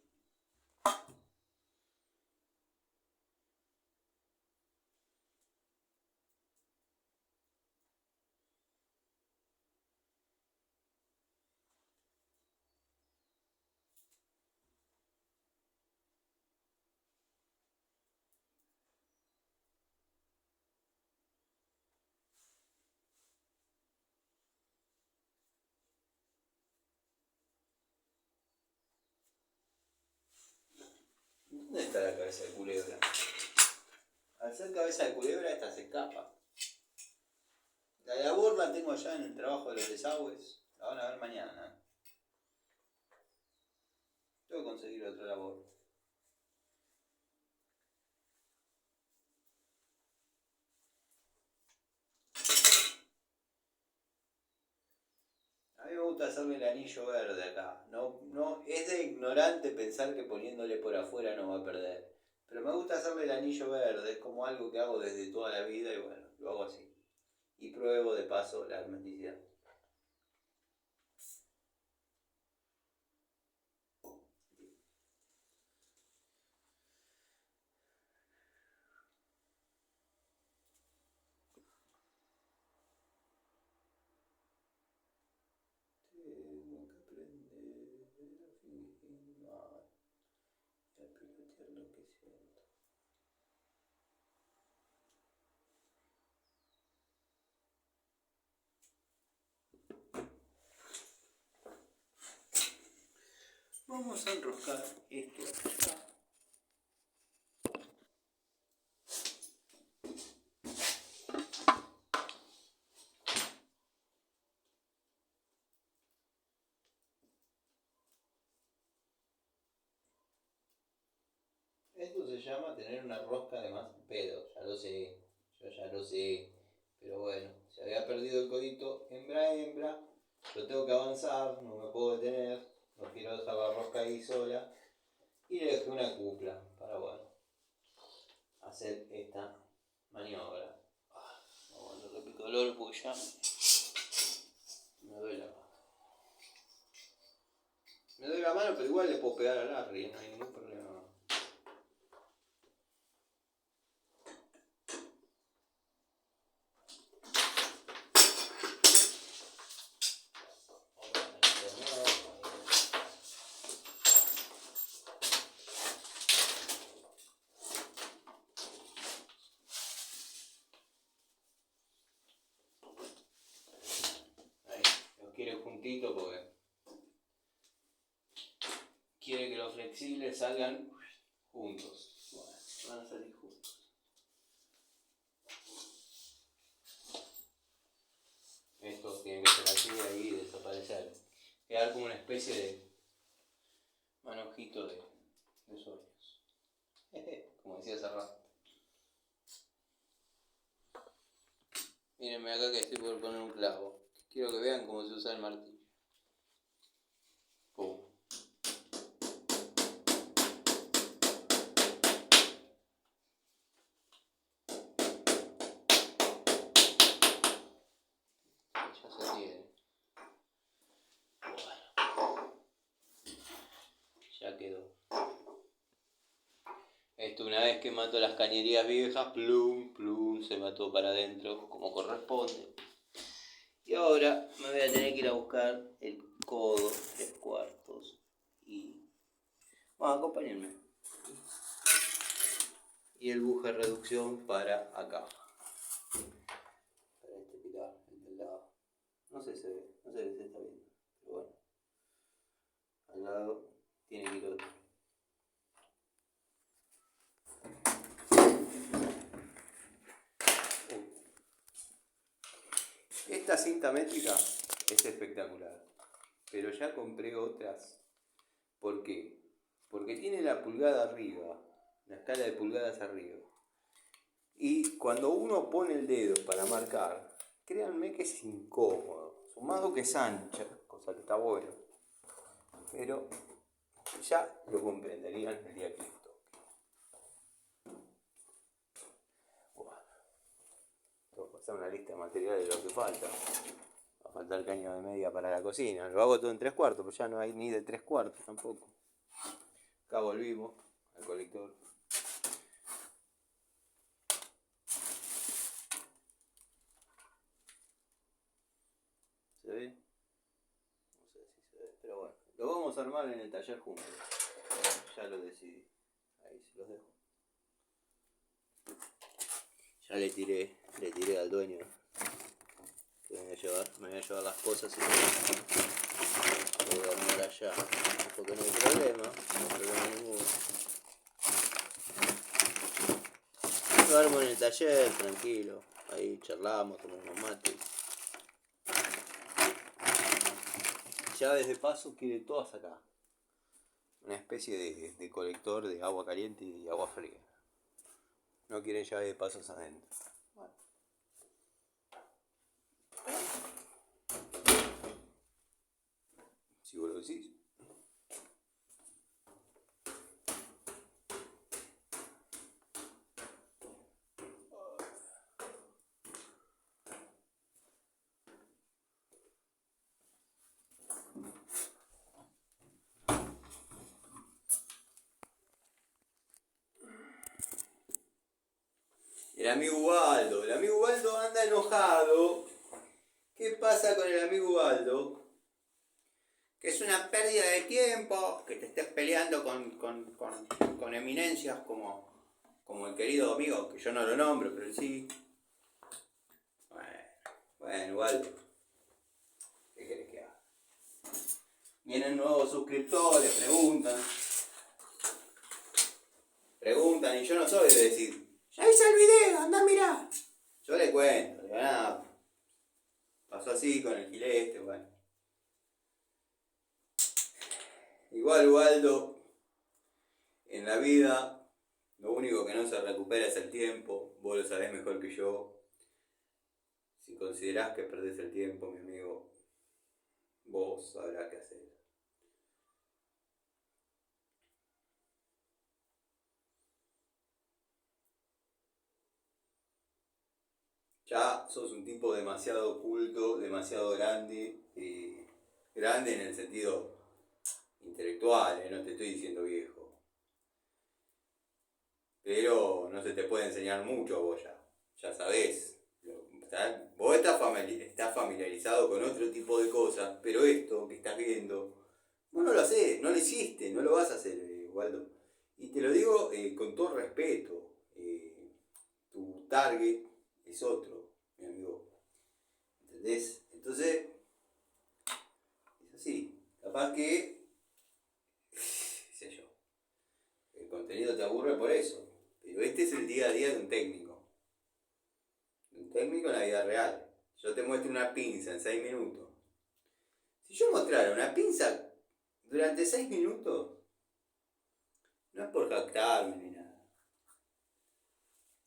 S1: ¿Dónde está la cabeza de culebra? Al ser cabeza de culebra esta se escapa. La labor la tengo allá en el trabajo de los desagües. La van a ver mañana. Tengo que conseguir otra labor. A mí me gusta hacerle el anillo verde acá. No, es de ignorante pensar que poniéndole por afuera no va a perder. Pero me gusta hacerle el anillo verde. Es como algo que hago desde toda la vida y bueno, lo hago así. Y pruebo de paso la hermeticidad. Tengo que aprender a filmar y a pilotear lo que siento. Vamos a enroscar esto acá. Esto se llama tener una rosca de más pedo, ya lo sé, yo ya lo sé, pero bueno, se había perdido el codito hembra a hembra, yo tengo que avanzar, no me puedo detener, no quiero dejar la rosca ahí sola, y le dejé una cupla para, bueno, hacer esta maniobra. No aguanto el pico dolor porque ya me duele la mano. Me duele la mano, pero igual le puedo pegar a Larry, no hay ningún problema. Quiere juntito porque quiere que los flexibles salgan juntos. Bueno, van a salir juntos. Estos tienen que ser así ahí y desaparecer. Quedar como una especie de manojito de sueños. Como decía hace rato. Mírenme acá que estoy por poner un clavo. Quiero que vean cómo se usa el martillo. Pum. Ya se tiene. Bueno. Ya quedó. Esto una vez que mato las cañerías viejas, plum, plum, se mató para adentro como corresponde. Y ahora me voy a tener que ir a buscar el codo 3/4 y... Bueno, acompáñenme. Y el buje de reducción para acá. Para este pilar, el del lado. No sé si se ve, no sé si se está viendo. Pero bueno. Al lado tiene que ir otro. Esta cinta métrica es espectacular, pero ya compré otras. ¿Por qué? Porque tiene la pulgada arriba, la escala de pulgadas arriba. Y cuando uno pone el dedo para marcar, créanme que es incómodo, sumado que es ancha, cosa que está bueno.
S2: pero ya lo comprenderían el día que les toque. Bueno, tengo que pasar una lista de materiales de lo que falta. Va a faltar caño de media para la cocina. Lo hago todo en 3/4, pero ya no hay ni de 3/4 tampoco. Acá volvimos al colector. ¿Se ve? No sé si se ve, pero bueno. Lo vamos a armar en el taller juntos. Ya lo decidí. Ahí se los dejo. Ya le tiré al dueño que me voy a llevar las cosas y lo voy a armar allá. Porque no hay problema ninguno. Lo armo en el taller, tranquilo. Ahí charlamos, tomamos mates. Llaves de paso quiere todas acá. Una especie de colector de agua caliente y agua fría. No quieren llaves de pasos adentro. Bueno. Si vos lo decís. El amigo Ubaldo anda enojado. ¿Qué pasa con el amigo Ubaldo? Que es una pérdida de tiempo, que te estés peleando con eminencias como el querido amigo, que yo no lo nombro, pero él sí. Bueno, Ubaldo, ¿qué querés que haga? Vienen nuevos suscriptores, preguntan y yo no soy de decir, ya hice el video, anda a mirar. Yo le cuento, le digo, nada, pasó así con el gilete, bueno. Igual, Ubaldo, en la vida, lo único que no se recupera es el tiempo. Vos lo sabés mejor que yo. Si considerás que perdés el tiempo, mi amigo, vos sabrás qué hacer. Ya sos un tipo demasiado culto, demasiado grande. Grande en el sentido intelectual, no te estoy diciendo viejo. Pero no se te puede enseñar mucho a vos ya sabés. Vos estás familiarizado con otro tipo de cosas, pero esto que estás viendo, vos no lo hacés, no lo hiciste, no lo vas a hacer, Waldo. Y te lo digo con todo respeto. Tu target es otro, mi amigo. ¿Entendés? Entonces, es así. Capaz que, qué sé yo, el contenido te aburre por eso. Pero este es el día a día de un técnico. Un técnico en la vida real. Yo te muestro una pinza en 6 minutos. Si yo mostrara una pinza durante 6 minutos, no es por jactarme ni nada.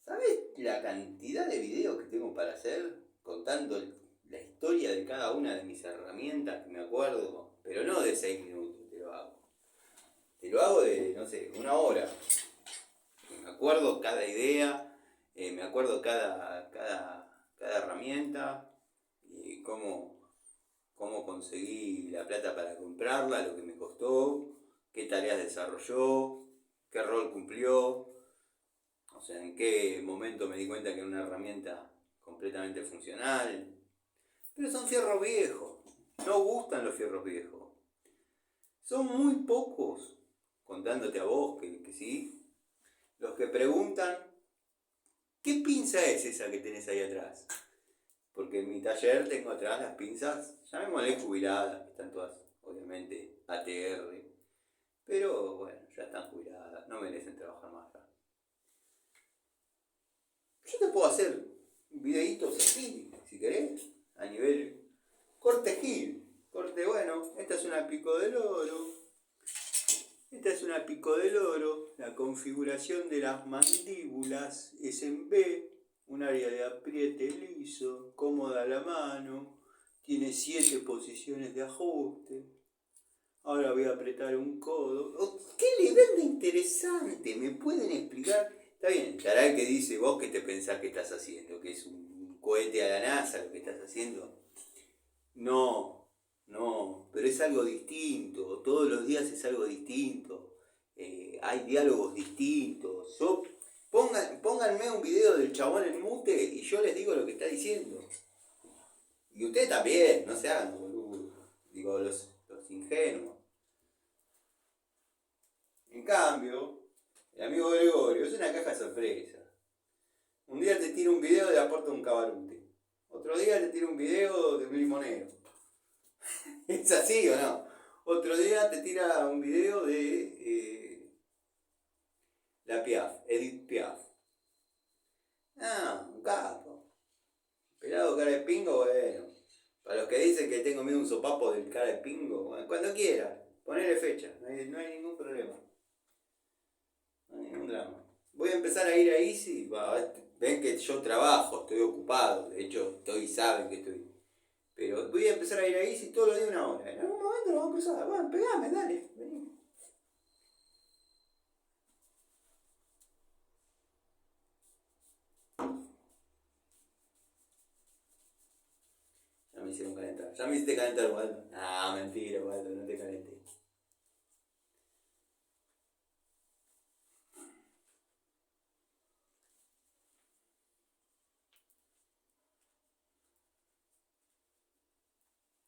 S2: ¿Sabes la cantidad de videos que tengo para hacer contando la historia de cada una de mis herramientas que me acuerdo? Pero no de 6 minutos te lo hago. Te lo hago de, no sé, 1 hora. Me acuerdo cada idea, me acuerdo cada herramienta, y cómo conseguí la plata para comprarla, lo que me costó, qué tareas desarrolló, qué rol cumplió, o sea, en qué momento me di cuenta que era una herramienta completamente funcional. Pero son fierros viejos, no gustan los fierros viejos. Son muy pocos, contándote a vos que sí, los que preguntan, ¿qué pinza es esa que tenés ahí atrás? Porque en mi taller tengo atrás las pinzas, llamémosle jubiladas, que están todas, obviamente, ATR. Pero bueno, ya están jubiladas, no merecen trabajar más acá. Yo te puedo hacer videitos así, si querés, a nivel corte gil. Corte, bueno, esta es una pico del oro. Esta es una pico del oro. La configuración de las mandíbulas es en B. Un área de apriete liso, cómoda a la mano. Tiene 7 posiciones de ajuste. Ahora voy a apretar un codo. Oh, ¡qué nivel de interesante! ¿Me pueden explicar? Está bien, estará el que dice, vos qué te pensás que estás haciendo, que es un cohete a la NASA lo que estás haciendo. No, no, pero es algo distinto. Todos los días es algo distinto. Hay diálogos distintos. Pónganme un video del chabón en mute y yo les digo lo que está diciendo. Y ustedes también, no se hagan boludo. Digo, los ingenuos. En cambio, el amigo Gregorio es una caja de sorpresa. Un día te tira un video de la puerta de un cabarute. Otro día te tira un video de un limonero. ¿Es así o no? Otro día te tira un video de la Piaf, Edith Piaf. Ah, un capo. Pelado cara de pingo, bueno. Para los que dicen que tengo miedo a un sopapo del cara de pingo, bueno, cuando quiera, ponele fecha, no hay ningún problema. No hay ningún drama. Voy a empezar a ir a Easy, ven que yo trabajo, estoy ocupado, de hecho saben que estoy. Pero voy a empezar a ir a Easy todos los días 1 hora. En algún momento lo vamos a cruzar. Bueno, pegame, dale, vení. Ya me hicieron calentar. Ya me hiciste calentar, Waldo. No, mentira, Waldo, no te calenté.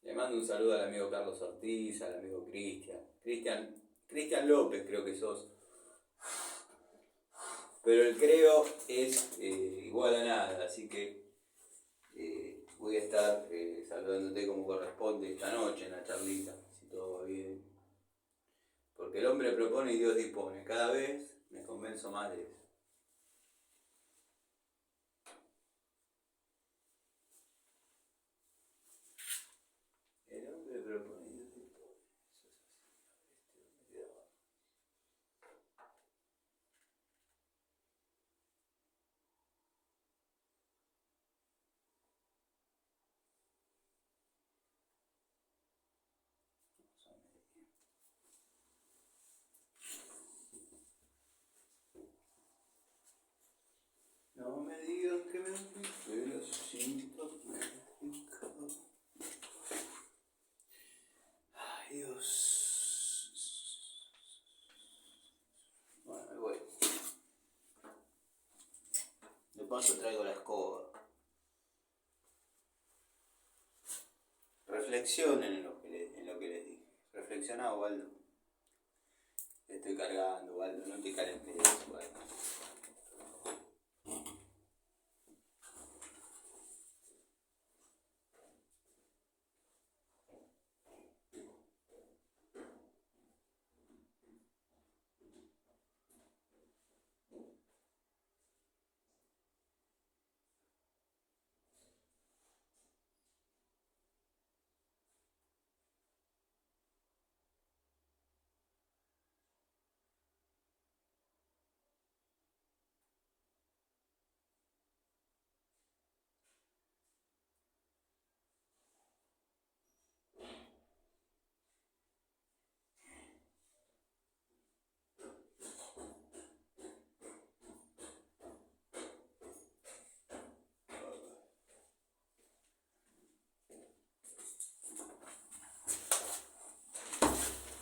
S2: Le mando un saludo al amigo Carlos Ortiz, al amigo Cristian López creo que sos. Pero el creo es igual a nada, así que voy a estar saludándote como corresponde esta noche en la charlita, si todo va bien. Porque el hombre propone y Dios dispone. Cada vez me convenzo más de eso. El hombre propone y Dios dispone. Eso es así. No me digan que me fui, pero siento pecado. Ay, Dios. Bueno, me voy. De paso traigo la escoba. Reflexionen en lo que les dije. Reflexioná, Waldo. Estoy cargando, Waldo. No te calentes, Waldo.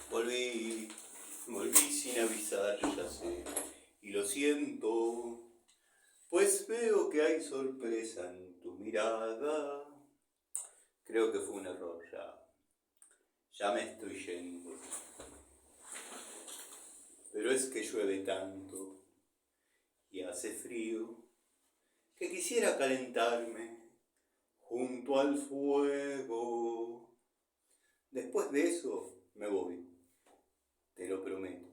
S2: Volví sin avisar, ya sé, y lo siento, pues veo que hay sorpresa en tu mirada. Creo que fue un error, ya me estoy yendo. Pero es que llueve tanto y hace frío que quisiera calentarme junto al fuego. Después de eso me voy. Te lo prometo.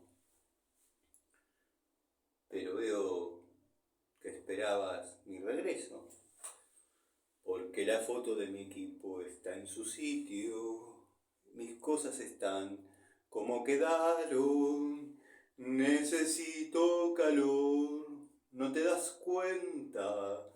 S2: Pero veo que esperabas mi regreso, porque la foto de mi equipo está en su sitio, mis cosas están como quedaron, necesito calor, ¿no te das cuenta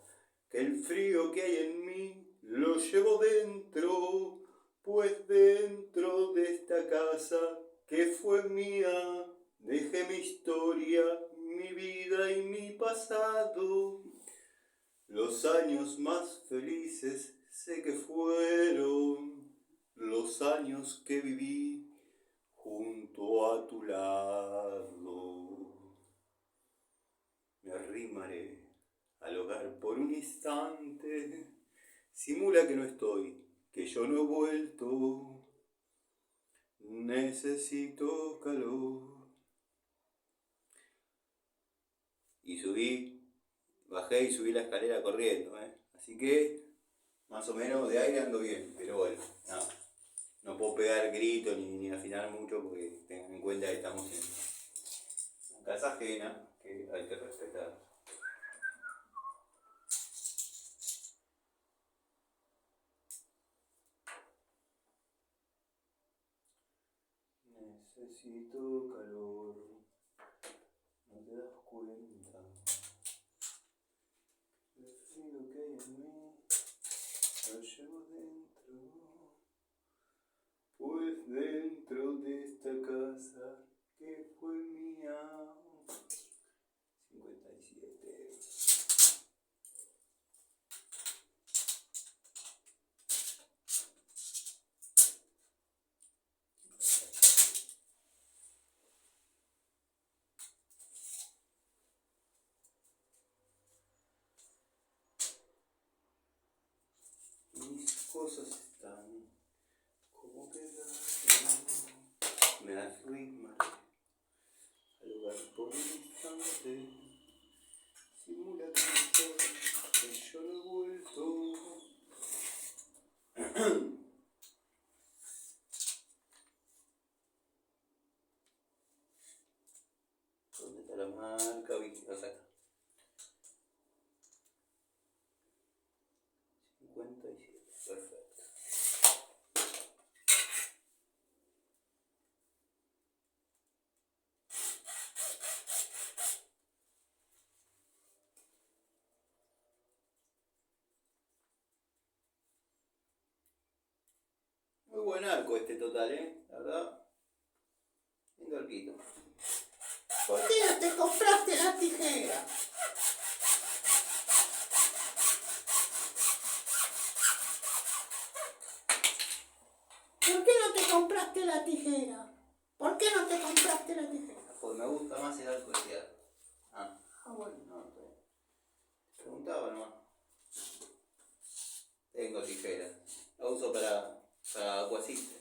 S2: que el frío que hay en mí lo llevo dentro? Pues dentro de esta casa casa que fue mía, dejé mi historia, mi vida y mi pasado. Los años más felices sé que fueron los años que viví junto a tu lado. Me arrimaré al hogar por un instante, simula que no estoy, que yo no he vuelto, necesito calor. Y bajé y subí la escalera corriendo, así que más o menos de aire ando bien, pero bueno, no puedo pegar gritos ni afinar mucho porque tengan en cuenta que estamos en una casa ajena que hay que respetar. Necesito calor, no te das cuenta. El frío que hay en mí lo llevo dentro, pues dentro de esta casa que fue mía. 57. Mis cosas están como quedaron. Me arrimaré al hogar por un instante. Simula que no estoy, que yo no he vuelto. ¿Dónde está la marca? Vicky, o sea, 57, perfecto. Muy buen arco este total, la verdad. Lindo arquito. ¿Por qué no te compraste la tijera?
S1: ¿Por qué no te compraste la tijera? ¿Por qué no te compraste la tijera? Pues me gusta más el arco este arco. Bueno, no, te preguntaba nomás. Tengo tijera. La uso para acuasiste.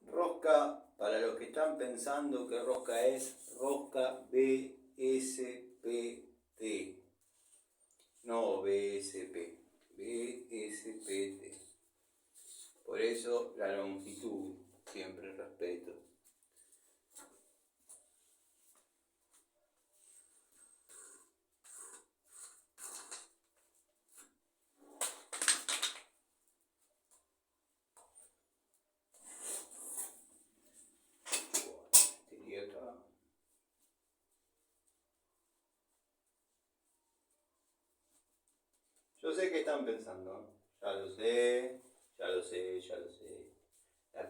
S1: Rosca, para los que están pensando que rosca es, rosca BSPT. No BSP, BSPT. Por eso la longitud, siempre respeto. Yo sé que están pensando, ya lo sé. La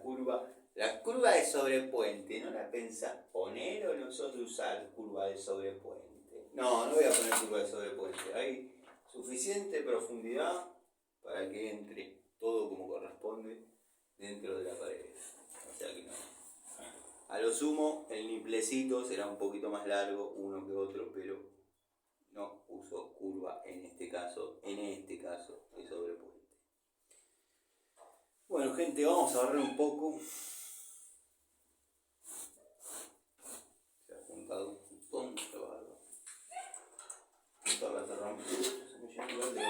S1: curva de sobrepuente, ¿no la pensás poner o no sos de usar curva de sobrepuente? No voy a poner curva de sobrepuente. Hay suficiente profundidad para que entre todo como corresponde dentro de la pared. O sea que no.
S2: A lo sumo, el niplecito será un poquito más largo uno que otro, pero no uso curva en este caso es sobrepuente. Bueno, gente, vamos a barrer un poco. Se ha juntado un montón de barro. Toda la cerramos. Se me llena el balde.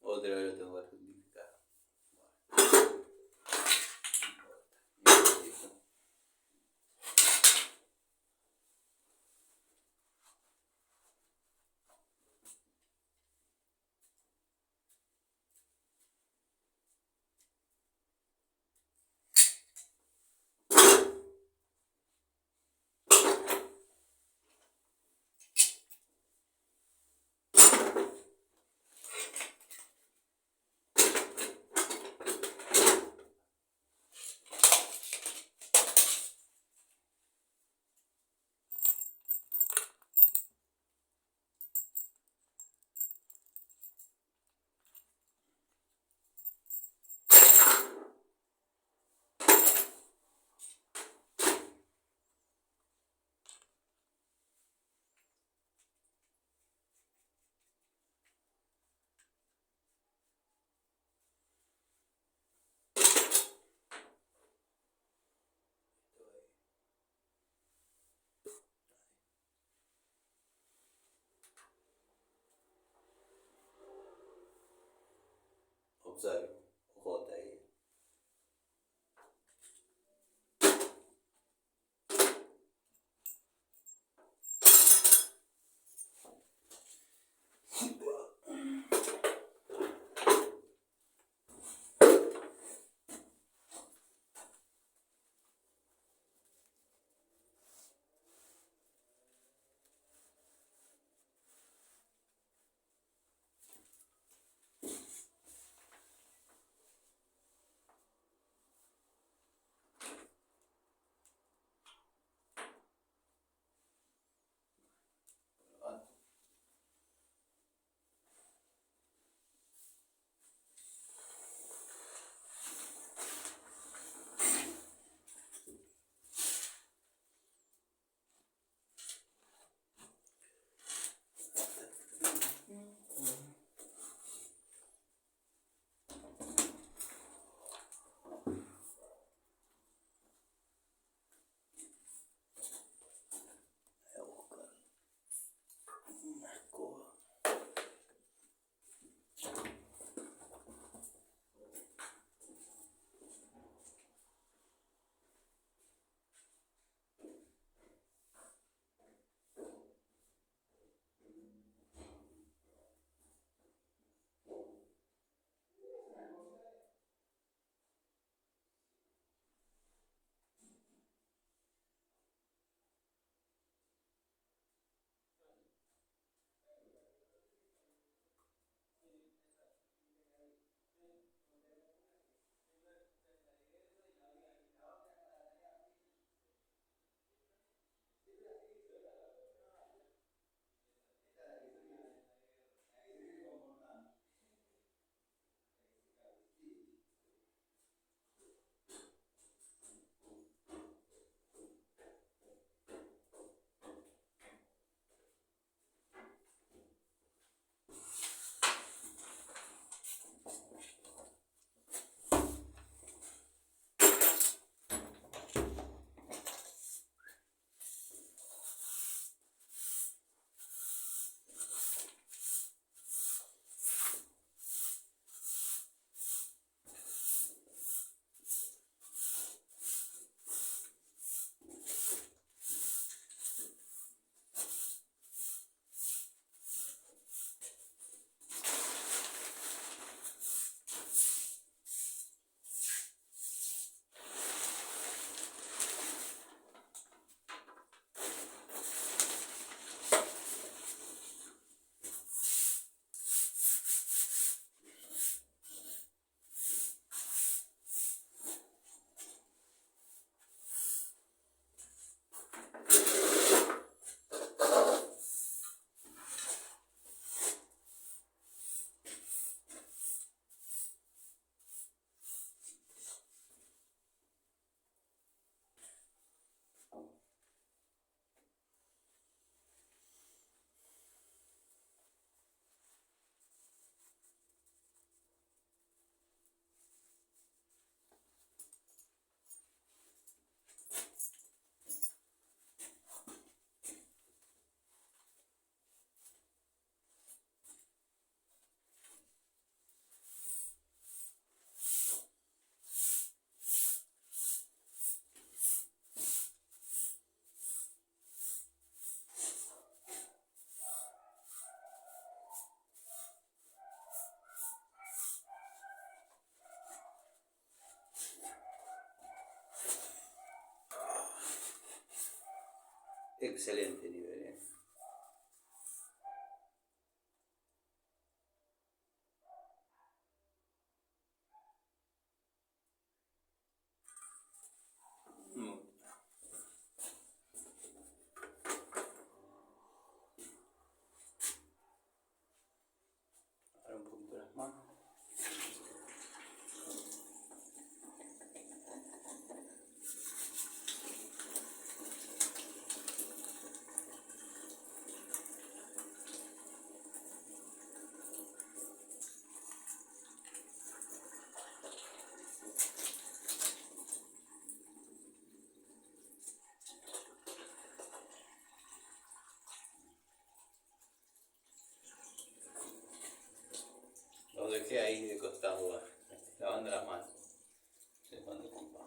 S2: Otra vez lo tengo que rectificar. Observo, J ahí. Excelente nivel, Muy bien. Ahora un poquito las manos. Los dejé ahí de costado, lavando las manos. Se cuando ocupa.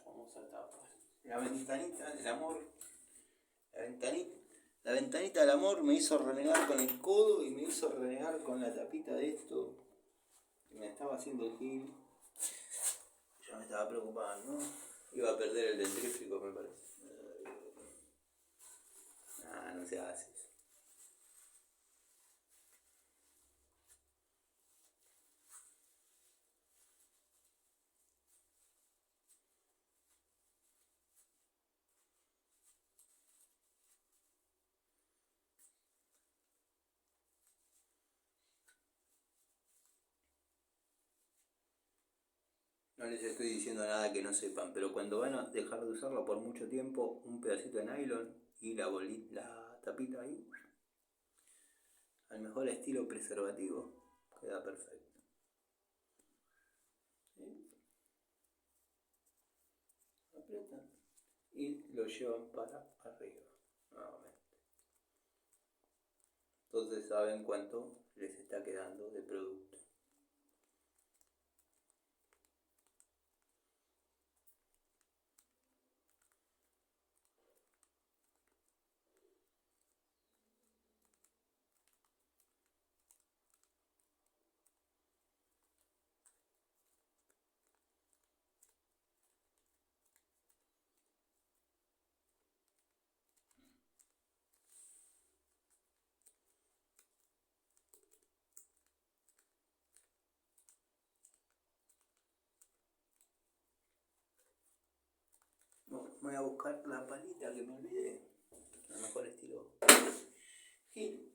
S2: Vamos a tapar. La ventanita del amor. La ventanita del amor me hizo renegar con el codo y me hizo renegar con la tapita de esto. Que me estaba haciendo el gil. Ya me estaba preocupando. Iba a perder el dentrífico, me parece. No se hace eso. No les estoy diciendo nada que no sepan, pero cuando van a dejar de usarlo por mucho tiempo, un pedacito de nylon y la tapita ahí, al mejor estilo preservativo, queda perfecto. ¿Sí? Aprietan y lo llevan para arriba, nuevamente. Entonces saben cuánto les está quedando de producto. Voy a buscar la palita que me olvidé. A lo mejor estilo Gil.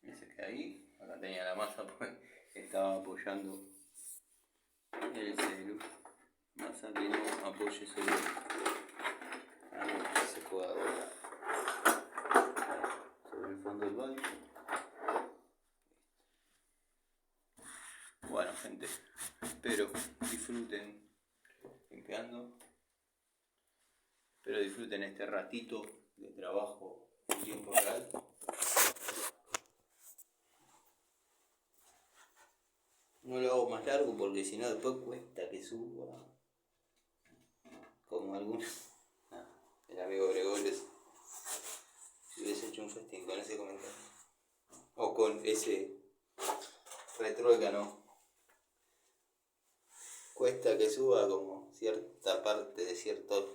S2: Ese que ahí, acá tenía la masa pues estaba apoyando el celu. Masa que no apoye el celu. A ver si se puede doblar sobre el fondo del baño. Bueno gente, espero disfruten limpiando. Espero disfruten este ratito de trabajo en tiempo real. No lo hago más largo porque si no después cuesta que suba. Como algunos. El amigo Gregorio si hubiese hecho un festín con ese comentario. O con ese retruécano, ¿no? Cuesta que suba como cierta parte de ciertos